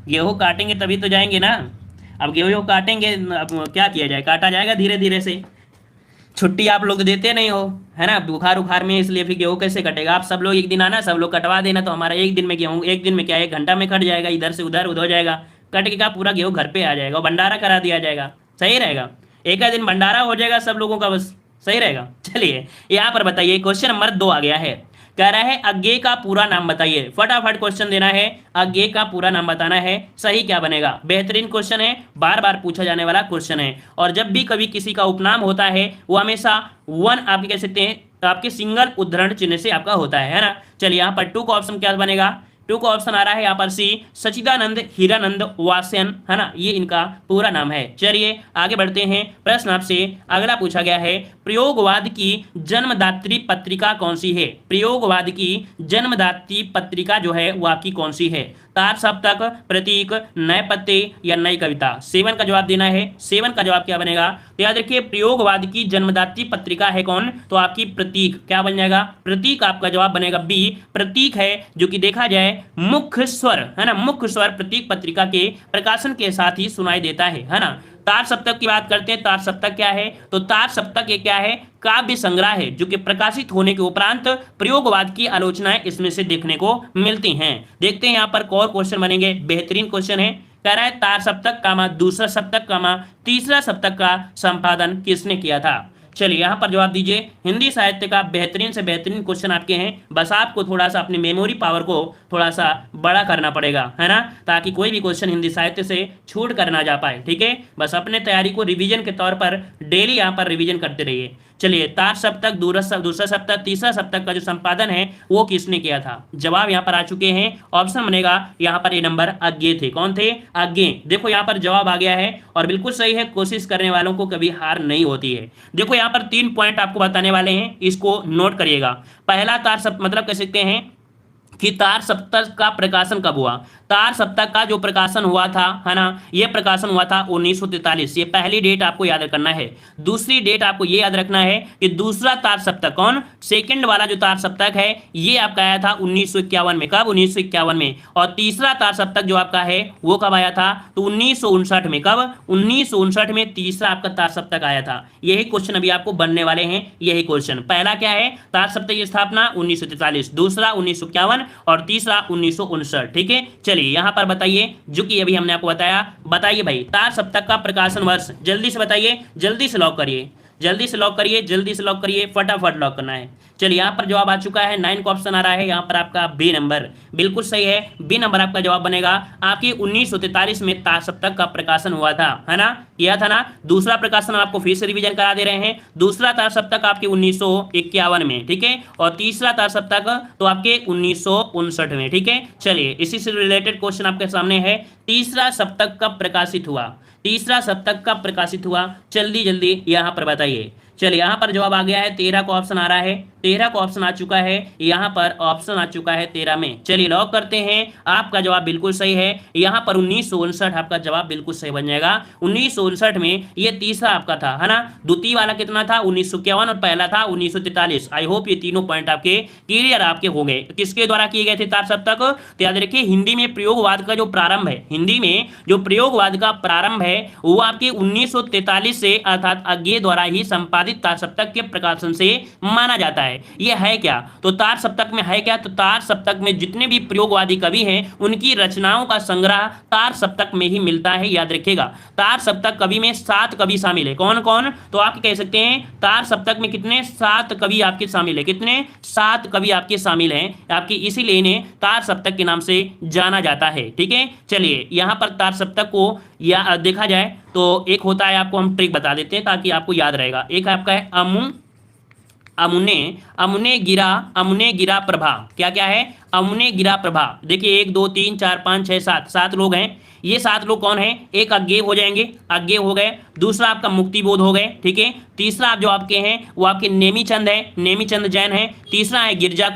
गेहूं काटेंगे तभी तो जाएंगे ना। अब गेहूं काटेंगे, अब क्या किया जाए, काटा जाएगा धीरे धीरे से। छुट्टी आप लोग तो देते नहीं हो, है ना, बुखार उखार में, इसलिए फिर गेहूं कैसे कटेगा। आप सब लोग एक दिन आना, सब लोग कटवा देना, तो हमारा एक दिन में गेहूं, एक दिन में क्या, 1 घंटा में कट जाएगा, इधर से उधर उधर हो जाएगा, कट के का पूरा गेहूं घर पे आ जाएगा, भंडारा करा दिया जाएगा, सही रहेगा। एक दिन भंडारा हो जाएगा सब लोगों का, बस सही रहेगा। चलिए यहाँ पर बताइए, क्वेश्चन नंबर 2 आ गया है। कह रहा है अज्ञेय का पूरा नाम बताइए। फटाफट क्वेश्चन देना है, अज्ञेय का पूरा नाम बताना है। सही क्या बनेगा, बेहतरीन क्वेश्चन है, बार बार पूछा जाने वाला क्वेश्चन है। और जब भी कभी किसी का उपनाम होता है, वो हमेशा वन आपके कह सकते हैं, आपके सिंगल उद्धरण चिन्ह से आपका होता है ना। चलिए यहाँ पर 2 का ऑप्शन क्या बनेगा, 2 का ऑप्शन आ रहा है यहाँ पर सी, सचिदानंद हीरानंद वास्यन, है ना, ये इनका पूरा नाम है। चलिए आगे बढ़ते हैं। प्रश्न आपसे अगला पूछा गया है, प्रयोगवाद की जन्मदात्री पत्रिका कौन सी है। प्रयोगवाद की जन्मदात्री पत्रिका जो है वो आपकी कौन सी है। तार सप्तक, प्रतीक, नए पत्ते या नई कविता। 7 का जवाब देना है। 7 का जवाब क्या बनेगा, तो याद रखिए प्रयोगवाद की जन्मदात्री पत्रिका है कौन, तो आपकी प्रतीक। क्या बन जाएगा, प्रतीक आपका जवाब बनेगा बी, प्रतीक है, जो कि देखा जाए मुख्य स्वर, है ना, मुख्य स्वर प्रतीक पत्रिका के प्रकाशन के साथ ही सुनाई देता है ना। तार सप्तक की बात करते हैं, तार सप्तक क्या है, तो तार सप्तक ये क्या है, काव्य संग्रह है, जो कि प्रकाशित होने के उपरांत प्रयोगवाद की आलोचनाएं इसमें से देखने को मिलती हैं। देखते हैं यहाँ पर कौन क्वेश्चन बनेंगे, बेहतरीन क्वेश्चन है। कह रहा है तार सप्तक कामा दूसरा सप्तक कामा तीसरा सप्तक का संपादन किसने किया था। चलिए यहाँ पर जवाब दीजिए। हिंदी साहित्य का बेहतरीन से बेहतरीन क्वेश्चन आपके हैं, बस आपको थोड़ा सा अपनी मेमोरी पावर को थोड़ा सा बड़ा करना पड़ेगा, है ना, ताकि कोई भी क्वेश्चन हिंदी साहित्य से छूट कर ना जा पाए। ठीक है, बस अपने तैयारी को रिवीजन के तौर पर डेली यहाँ पर रिवीजन करते रहिए। चलिए तार सप्तक, दूसरा सप्तक, तीसरा सप्तक का जो संपादन है वो किसने किया था। जवाब यहाँ पर आ चुके हैं, ऑप्शन बनेगा यहाँ पर ए नंबर, अज्ञेय थे। कौन थे, अज्ञेय। देखो यहाँ पर जवाब आ गया है और बिल्कुल सही है, कोशिश करने वालों को कभी हार नहीं होती है। देखो यहाँ पर 3 पॉइंट आपको बताने वाले हैं, इसको नोट करिएगा। पहला तार सप्तक मतलब कह सकते हैं कि तार सप्तक का प्रकाशन कब हुआ। तार सप्तक का जो प्रकाशन हुआ था, है ना, ये प्रकाशन हुआ था 1943, ये पहली डेट आपको याद करना है। दूसरी डेट आपको ये याद रखना है कि दूसरा तार सप्तक कौन, सेकंड वाला जो तार सप्तक है ये आपका आया था 1951 में। कब, 1951 में। और तीसरा तार सप्तक जो आपका है वो कब आया था, तो 1959 में। कब, 1959 में तीसरा आपका तार सप्तक आया था। यही क्वेश्चन अभी आपको बनने वाले हैं, यही क्वेश्चन। पहला क्या है, तार सप्तक की स्थापना 1943, दूसरा 1951 और तीसरा 1959। ठीक है, चलिए यहां पर बताइए, जो कि अभी हमने आपको बताया। बताइए भाई तार सप्तक का प्रकाशन वर्ष, जल्दी से बताइए, जल्दी से लॉक करिए, जल्दी से लॉक करिए, जल्दी से लॉक करिए, फटाफट लॉक करना है। चलिए यहाँ पर जवाब आ चुका है, 9 का ऑप्शन आ रहा है यहाँ पर आपका बी नंबर, बिल्कुल सही है, बी नंबर आपका जवाब बनेगा। आपकी 1943 में तार सप्तक का प्रकाशन हुआ था, है ना, किया था ना। दूसरा प्रकाशन आपको फिर से रिवीजन करा दे रहे हैं। दूसरा तार सप्तक आपके 1951 में, ठीक है, और तीसरा तार सप्तक तो आपके 1959 में। ठीक है, चलिए इसी से रिलेटेड क्वेश्चन आपके सामने है, तीसरा सप्तक कब प्रकाशित हुआ, तीसरा सप्तक कब प्रकाशित हुआ, जल्दी जल्दी यहाँ पर बताइए। चलिए यहाँ पर जवाब आ गया है, 13 का ऑप्शन आ रहा है, 13 का ऑप्शन आ चुका है, यहाँ पर ऑप्शन आ चुका है 13 में। चलिए लॉक करते हैं, आपका जवाब बिल्कुल सही है, यहाँ पर 1959 आपका जवाब बिल्कुल सही बन जाएगा। 1959 में ये तीसरा आपका था, है ना। द्वितीय वाला कितना था, 1951 और पहला था 1943। आई होप ये तीनों पॉइंट आपके क्लियर आपके हो गए। किसके द्वारा किए गए थे तार सप्तक, तो याद रखिए हिंदी में प्रयोगवाद का जो प्रारंभ है, हिंदी में जो प्रयोगवाद का प्रारंभ है वो आपके 1943 से अर्थात अज्ञेय द्वारा ही संपादित तार सप्तक के प्रकाशन से माना जाता है। यह है क्या, तो तार सप्तक में है क्या, तो तार सप्तक में जितने भी प्रयोगवादी कवि हैं उनकी रचनाओं का संग्रह तार सप्तक में ही मिलता है। याद रखिएगा तार सप्तक कवि में 7 कवि शामिल है। कौन कौन, तो आप कह सकते हैं तार सप्तक में कितने, 7 कवि आपके शामिल है। कितने, 7 कवि आपके शामिल हैं आपकी, इसीलिए इन्हें तार सप्तक के नाम से जाना जाता है। ठीक है, चलिए यहां पर तार सप्तक को या देखा जाए तो एक होता है, आपको हम ट्रिक बता देते हैं ताकि आपको याद रहेगा। एक आपका है अमुने, अमुने गिरा प्रभा, क्या क्या है, अमुने गिरा प्रभा। देखिए 1 2 3 4 5 6 7, 7 लोग हैं। ये 7 लोग कौन है, एक अज्ञेय हो जाएंगे, अज्ञेय हो गए। दूसरा आपका मुक्तिबोध हो गए, ठीक है। तीसरा आप जो आपके हैं वो आपके नेमीचंद है, नेमीचंद जैन है। तीसरा है गिरजा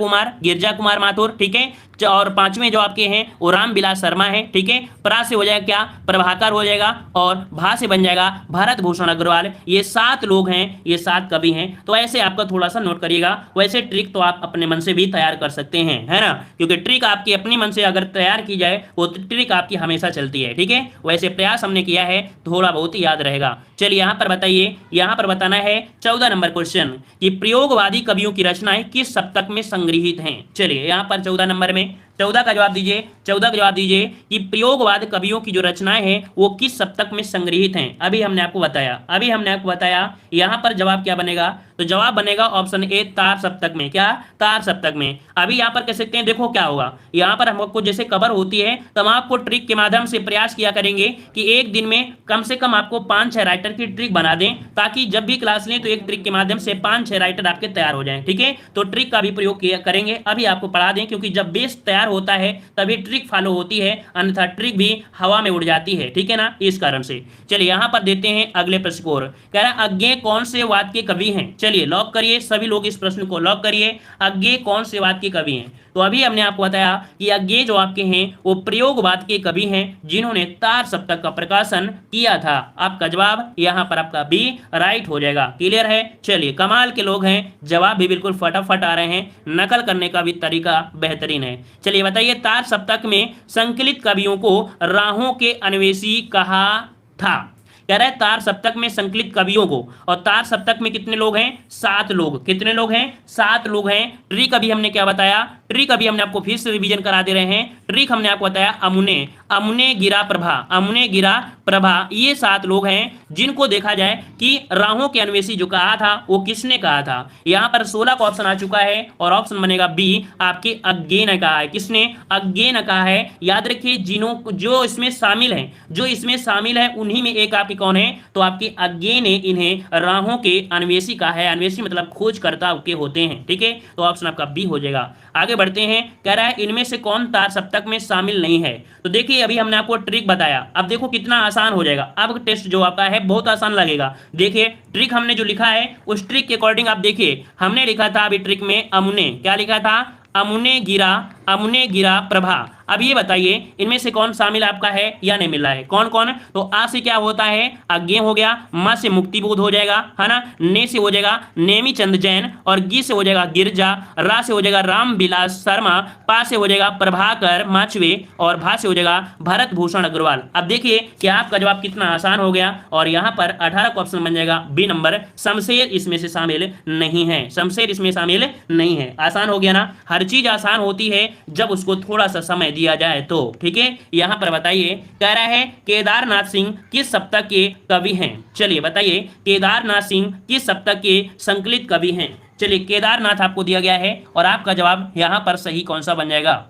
कुमार माथुर, ठीक है। और पांचवें जो आपके हैं वो रामविलास शर्मा है, ठीक है। प्रा से हो जाएगा क्या, प्रभाकर हो जाएगा, और भा से बन जाएगा भरत भूषण अग्रवाल। ये 7 लोग हैं, ये 7 कवि हैं। तो ऐसे आपका थोड़ा सा नोट करिएगा। वैसे ट्रिक तो आप अपने मन से भी तैयार कर सकते हैं, है ना, क्योंकि ट्रिक आपकी अपनी मन से अगर तैयार की जाए वो ट्रिक आपकी हमेशा चलती है, ठीक है। वैसे प्रयास हमने किया है, थोड़ा बहुत याद रहेगा। चलिए यहाँ पर बताइए, यहाँ पर बताना है 14 नंबर क्वेश्चन कि प्रयोगवादी कवियों की रचनाएं किस सप्तक में संग्रहित हैं। चलिए यहाँ पर 14 नंबर में 14 का जवाब दीजिए, 14 का जवाब दीजिए कि प्रयोगवाद कवियों की जो रचनाएं हैं वो किस सप्तक में संग्रहित हैं। अभी हमने आपको बताया, यहाँ पर जवाब क्या बनेगा, तो जवाब बनेगा ऑप्शन ए, तार सप्तक में। क्या, तार सप्तक में। अभी यहाँ पर कह सकते हैं, देखो क्या होगा, यहाँ पर हमको जैसे कवर होती है तो हम आपको ट्रिक के माध्यम से प्रयास किया करेंगे कि एक दिन में कम से कम आपको 5-6 राइटर की ट्रिक बना दें, ताकि जब भी क्लास लें तो एक ट्रिक के माध्यम से 5-6 राइटर आपके तैयार हो जाएं, ठीक है। तो ट्रिक का भी प्रयोग करेंगे, अभी आपको पढ़ा दें, क्योंकि जब बेस तैयार होता है तभी ट्रिक फॉलो होती है, अन्यथा ट्रिक भी हवा में उड़ जाती है, ठीक है ना, इस कारण से। चलिए यहाँ पर देते हैं अगले प्रश्न को। कह रहा है अज्ञेय कौन से वाद के कवि हैं। चलिए लॉक करिए, सभी लोग इस प्रश्न को लॉक करिए, अज्ञेय कौन से वाद के कवि हैं। तो अभी हमने आपको बताया कि अज्ञेय जो आपके हैं वो प्रयोगवाद के कवि हैं, जिन्होंने तार सप्तक का प्रकाशन किया था। आपका जवाब यहाँ पर आपका बी राइट हो जाएगा। क्लियर है। चलिए कमाल के लोग हैं, जवाब भी बिल्कुल फटाफट आ रहे हैं, नकल करने का भी तरीका बेहतरीन है। चलिए बताइए, तार सप्तक में संकलित कवियों को राहों के अन्वेषी कहा था। कह रहा है तार सप्तक में संकलित कवियों को, और तार सप्तक में कितने लोग हैं, 7 लोग। कितने लोग हैं, 7 लोग हैं। ट्रिक अभी हमने क्या बताया, ट्रिक अभी हमने आपको फिर से रिवीजन करा दे रहे हैं। ट्रिक हमने आपको बताया अमुने गिरा प्रभा, ये 7 लोग हैं जिनको देखा जाए कि राहों के अन्वेषी जो कहा था वो किसने कहा था। यहाँ पर 16 का ऑप्शन आ चुका है और ऑप्शन बनेगा बी, आपके अज्ञेय ने कहा है। किसने, अज्ञेय ने कहा है। याद रखिए जो इसमें शामिल है उन्हीं में एक आपके कौन है, तो आपके अज्ञेय ने इन्हें राहों के अन्वेषी कहा है। अन्वेषी मतलब खोजकर्ता के होते हैं, ठीक है। तो ऑप्शन आपका बी हो जाएगा। आगे बढ़ते हैं, कह रहा है इनमें से कौन तार सप्तक में शामिल नहीं है। तो देखिए अभी हमने आपको ट्रिक बताया, अब देखो कितना आसान हो जाएगा। अब टेस्ट जो आपका है बहुत आसान लगेगा। देखिए ट्रिक हमने जो लिखा है उस ट्रिक के अकॉर्डिंग आप देखिए, हमने लिखा था अभी ट्रिक में अमुने, क्या लिखा था, अमुने गिरा प्रभा। अब ये बताइए इनमें से कौन शामिल आपका है या नहीं मिला है, कौन कौन। तो आ से क्या होता है, अज्ञेय हो गया। म से मुक्तिबोध हो जाएगा, है ना। ने से हो जाएगा नेमीचंद जैन, और गी से हो जाएगा गिरजा, रा से हो जाएगा रामविलास शर्मा, पा से हो जाएगा प्रभाकर माचवे, और भा से हो जाएगा भरत भूषण अग्रवाल। अब देखिए कि आपका जवाब कितना आसान हो गया, और यहाँ पर 18 का ऑप्शन बन जाएगा बी नंबर, शमशेर इसमें से शामिल नहीं है। शमशेर इसमें शामिल नहीं है। आसान हो गया ना। हर चीज आसान होती है जब उसको थोड़ा सा समय दिया जाए तो, ठीक है। यहां पर बताइए, कह रहा है केदारनाथ सिंह किस सप्तक के कवि हैं। चलिए बताइए केदारनाथ सिंह किस सप्तक के संकलित कवि हैं। चलिए केदारनाथ आपको दिया गया है और आपका जवाब यहां पर सही कौन सा बन जाएगा।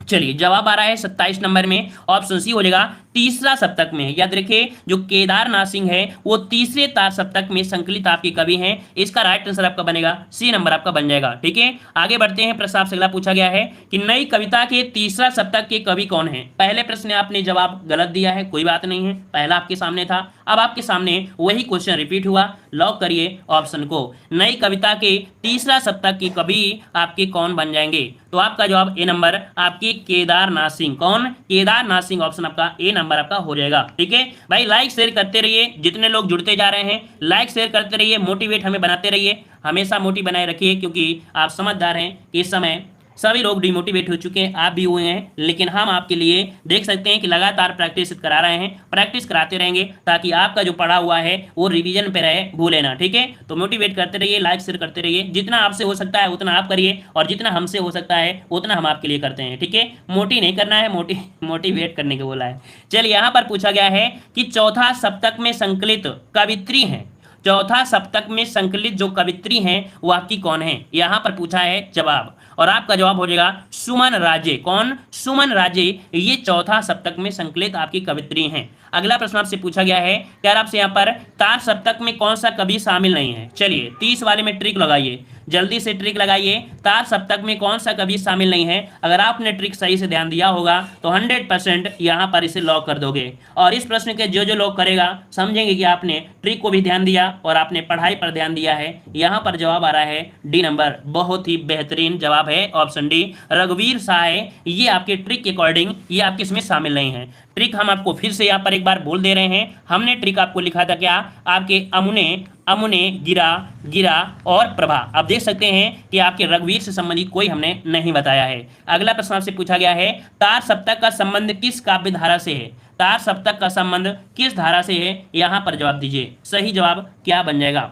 चलिए जवाब आ रहा है 27 नंबर में, ऑप्शन सी हो जाएगा तीसरा सप्तक में। याद रखिए जो केदारनाथ सिंह है वो तीसरे तार सप्तक में संकलित आपके कवि हैं। इसका राइट आंसर आपका बनेगा सी नंबर आपका बन जाएगा, ठीक है। आगे बढ़ते हैं, प्रश्न आपसे अगला पूछा गया है कि नई कविता के तीसरा सप्तक के कवि कौन है। पहले प्रश्न में आपने जवाब गलत दिया है, कोई बात नहीं है, पहला आपके सामने था, अब आपके सामने वही क्वेश्चन रिपीट हुआ। लॉक करिए ऑप्शन को, नई कविता के तीसरा सप्तक के कवि आपके कौन बन जाएंगे। तो आपका जवाब ए नंबर आपके केदारनाथ सिंह। कौन, केदारनाथ सिंह, ऑप्शन आपका ए नंबर आपका हो जाएगा, ठीक है भाई। लाइक शेयर करते रहिए, जितने लोग जुड़ते जा रहे हैं लाइक शेयर करते रहिए, मोटिवेट हमें बनाते रहिए, हमेशा मोटिव बनाए रखिए, क्योंकि आप समझदार हैं कि इस समय सभी लोग डिमोटिवेट हो चुके हैं, आप भी हुए हैं, लेकिन हम आपके लिए देख सकते हैं कि लगातार प्रैक्टिस करा रहे हैं, प्रैक्टिस कराते रहेंगे ताकि आपका जो पढ़ा हुआ है वो रिवीजन पे रहे, भूले ना, ठीक है। तो मोटिवेट करते रहिए, लाइक शेयर करते रहिए, जितना आपसे हो सकता है उतना आप करिए, और जितना हमसे हो सकता है उतना हम आपके लिए करते हैं, ठीक है। मोटी नहीं करना है, मोटिवेट करने के बोला है। चलिए यहाँ पर पूछा गया है कि चौथा सप्तक में संकलित कवित्री हैं। चौथा सप्तक में संकलित जो कवित्री हैं वो आपकी कौन है, यहाँ पर पूछा है जवाब। और आपका जवाब हो जाएगा सुमन राजे। कौन? सुमन राजे। ये चौथा सप्तक में संकलित आपकी कवित्री हैं। अगला प्रश्न आपसे पूछा गया है, क्या आपसे यहाँ पर तार सप्तक में कौन सा कवि शामिल नहीं है? चलिए 30 वाले में ट्रिक लगाइए, जल्दी से ट्रिक लगाइए। तार सप्तक में कौन सा कवि शामिल नहीं है? अगर आपने ट्रिक सही से ध्यान दिया होगा तो 100% यहाँ पर इसे लॉक कर दोगे। और इस प्रश्न के जो जो लॉक करेगा समझेंगे कि आपने ट्रिक को भी ध्यान दिया और आपने पढ़ाई पर ध्यान दिया है। यहाँ पर जवाब आ रहा है डी नंबर, बहुत ही बेहतरीन जवाब है ऑप्शन डी, रघुवीर सहाय। ये आपके ट्रिक के अकॉर्डिंग ये आपके इसमें शामिल नहीं है। ट्रिक हम आपको फिर से यहाँ पर एक बार बोल दे रहे हैं। हमने ट्रिक आपको लिखा था क्या? आपके अमुने, अमुने, गिरा, गिरा और प्रभा। आप देख सकते हैं कि आपके रघुवीर से संबंधित कोई हमने नहीं बताया है। अगला प्रश्न आपसे पूछा गया है, तार सप्तक का संबंध किस काव्य धारा से है? तार सप्तक का संबंध किस धारा से है? यहाँ पर जवाब दीजिए। सही जवाब क्या बन जाएगा?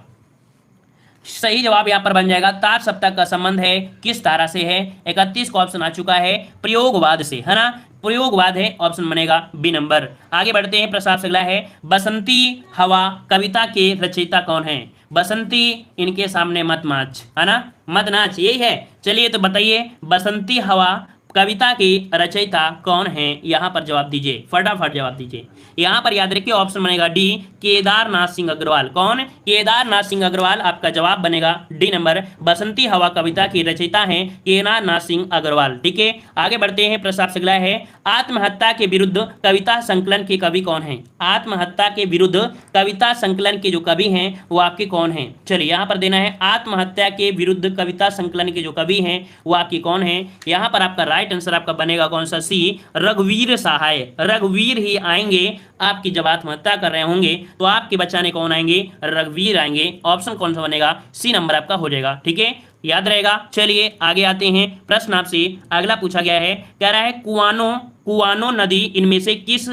सही जवाब यहाँ पर बन जाएगा तार सप्तक का संबंध है किस धारा से है? 31 का ऑप्शन आ चुका है, प्रयोगवाद से, है ना? प्रयोगवाद है, ऑप्शन बनेगा बी नंबर। आगे बढ़ते हैं, प्रश्न आपसे अगला है, बसंती हवा कविता के रचयिता कौन है? बसंती इनके सामने मत नाच, है ना? मत नाच, यही है। चलिए तो बताइए, बसंती हवा कविता की रचयिता कौन है? यहाँ पर जवाब दीजिए, फटाफट जवाब दीजिए। यहाँ पर याद रखिए ऑप्शन बनेगा डी, केदारनाथ सिंह अग्रवाल। कौन? केदारनाथ सिंह अग्रवाल। आपका जवाब बनेगा डी नंबर, बसंती हवा कविता की रचयिता हैं केदारनाथ सिंह अग्रवाल। ठीक है, आगे बढ़ते हैं, प्रश्न आपसे अगला है, आत्महत्या के विरुद्ध कविता संकलन के कवि कौन है? आत्महत्या के विरुद्ध कविता संकलन के जो कवि हैं वो आपके कौन हैं? चलिए यहाँ पर देना है, आत्महत्या के विरुद्ध कविता संकलन के जो कवि हैं वो आपके कौन है? यहाँ पर आपका राइट आंसर आपका बनेगा कौन सा? सी, रघुवीर सहाय। रघुवीर ही आएंगे आपकी जब आत्महत्या कर रहे होंगे तो आपके बचाने कौन आएंगे? रघुवीर आएंगे। ऑप्शन कौन सा बनेगा? सी नंबर आपका हो जाएगा। ठीक है, याद रहेगा। चलिए आगे आते हैं, प्रश्न आपसे अगला पूछा गया है, कह रहा है कुआनो, कुआनो नदी इनमें से किस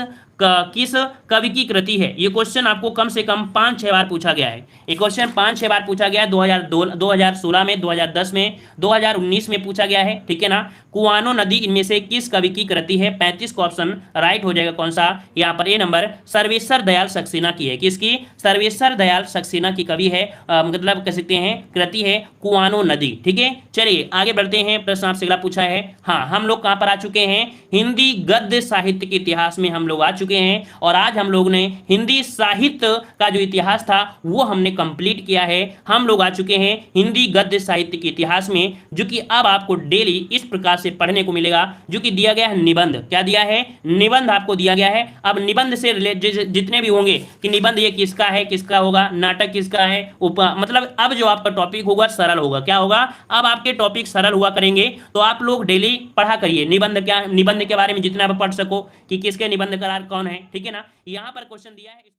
कवि की कृति है? ये क्वेश्चन आपको कम से कम 5-6 बार पूछा गया है। ये क्वेश्चन 5-6 बार पूछा गया है, 2016 में, 2010 में, 2019 में पूछा गया है। ठीक है ना? कुआनो नदी इनमें से किस कवि की कृति है? 35 का ऑप्शन राइट हो जाएगा कौन सा? यहाँ पर ए नंबर, सर्वेश्वर दयाल सक्सेना की है। किसकी? सर्वेश्वर दयाल सक्सेना की कवि है, मतलब कह सकते हैं कृति है कुआनो नदी। ठीक है, चलिए आगे बढ़ते हैं, प्रश्न आपसे अगला पूछा है, हाँ हम लोग कहाँ पर आ चुके हैं? हिंदी गद्य साहित्य के इतिहास में हम लोग आ चुके हैं और आज हम लोग ने हिंदी साहित्य का जो इतिहास था वो हमने कंप्लीट किया है। हम लोग आ चुके हैं हिंदी गद्य साहित्य के इतिहास में, जो कि अब आपको डेली इस प्रकार से पढ़ने को मिलेगा, जो कि दिया गया है निबंध। क्या दिया है? निबंध आपको दिया गया है। अब निबंध से जितने भी होंगे कि निबंध ये किसका है, किसका होगा, नाटक किसका है, मतलब अब जो आपका टॉपिक होगा सरल होगा। क्या होगा? अब आपके टॉपिक सरल हुआ करेंगे। तो आप लोग डेली पढ़ा करिए निबंध, क्या निबंध के बारे में जितना आप पढ़ सको कि किसके निबंध करार कौन है। ठीक है ना? यहाँ पर क्वेश्चन दिया है।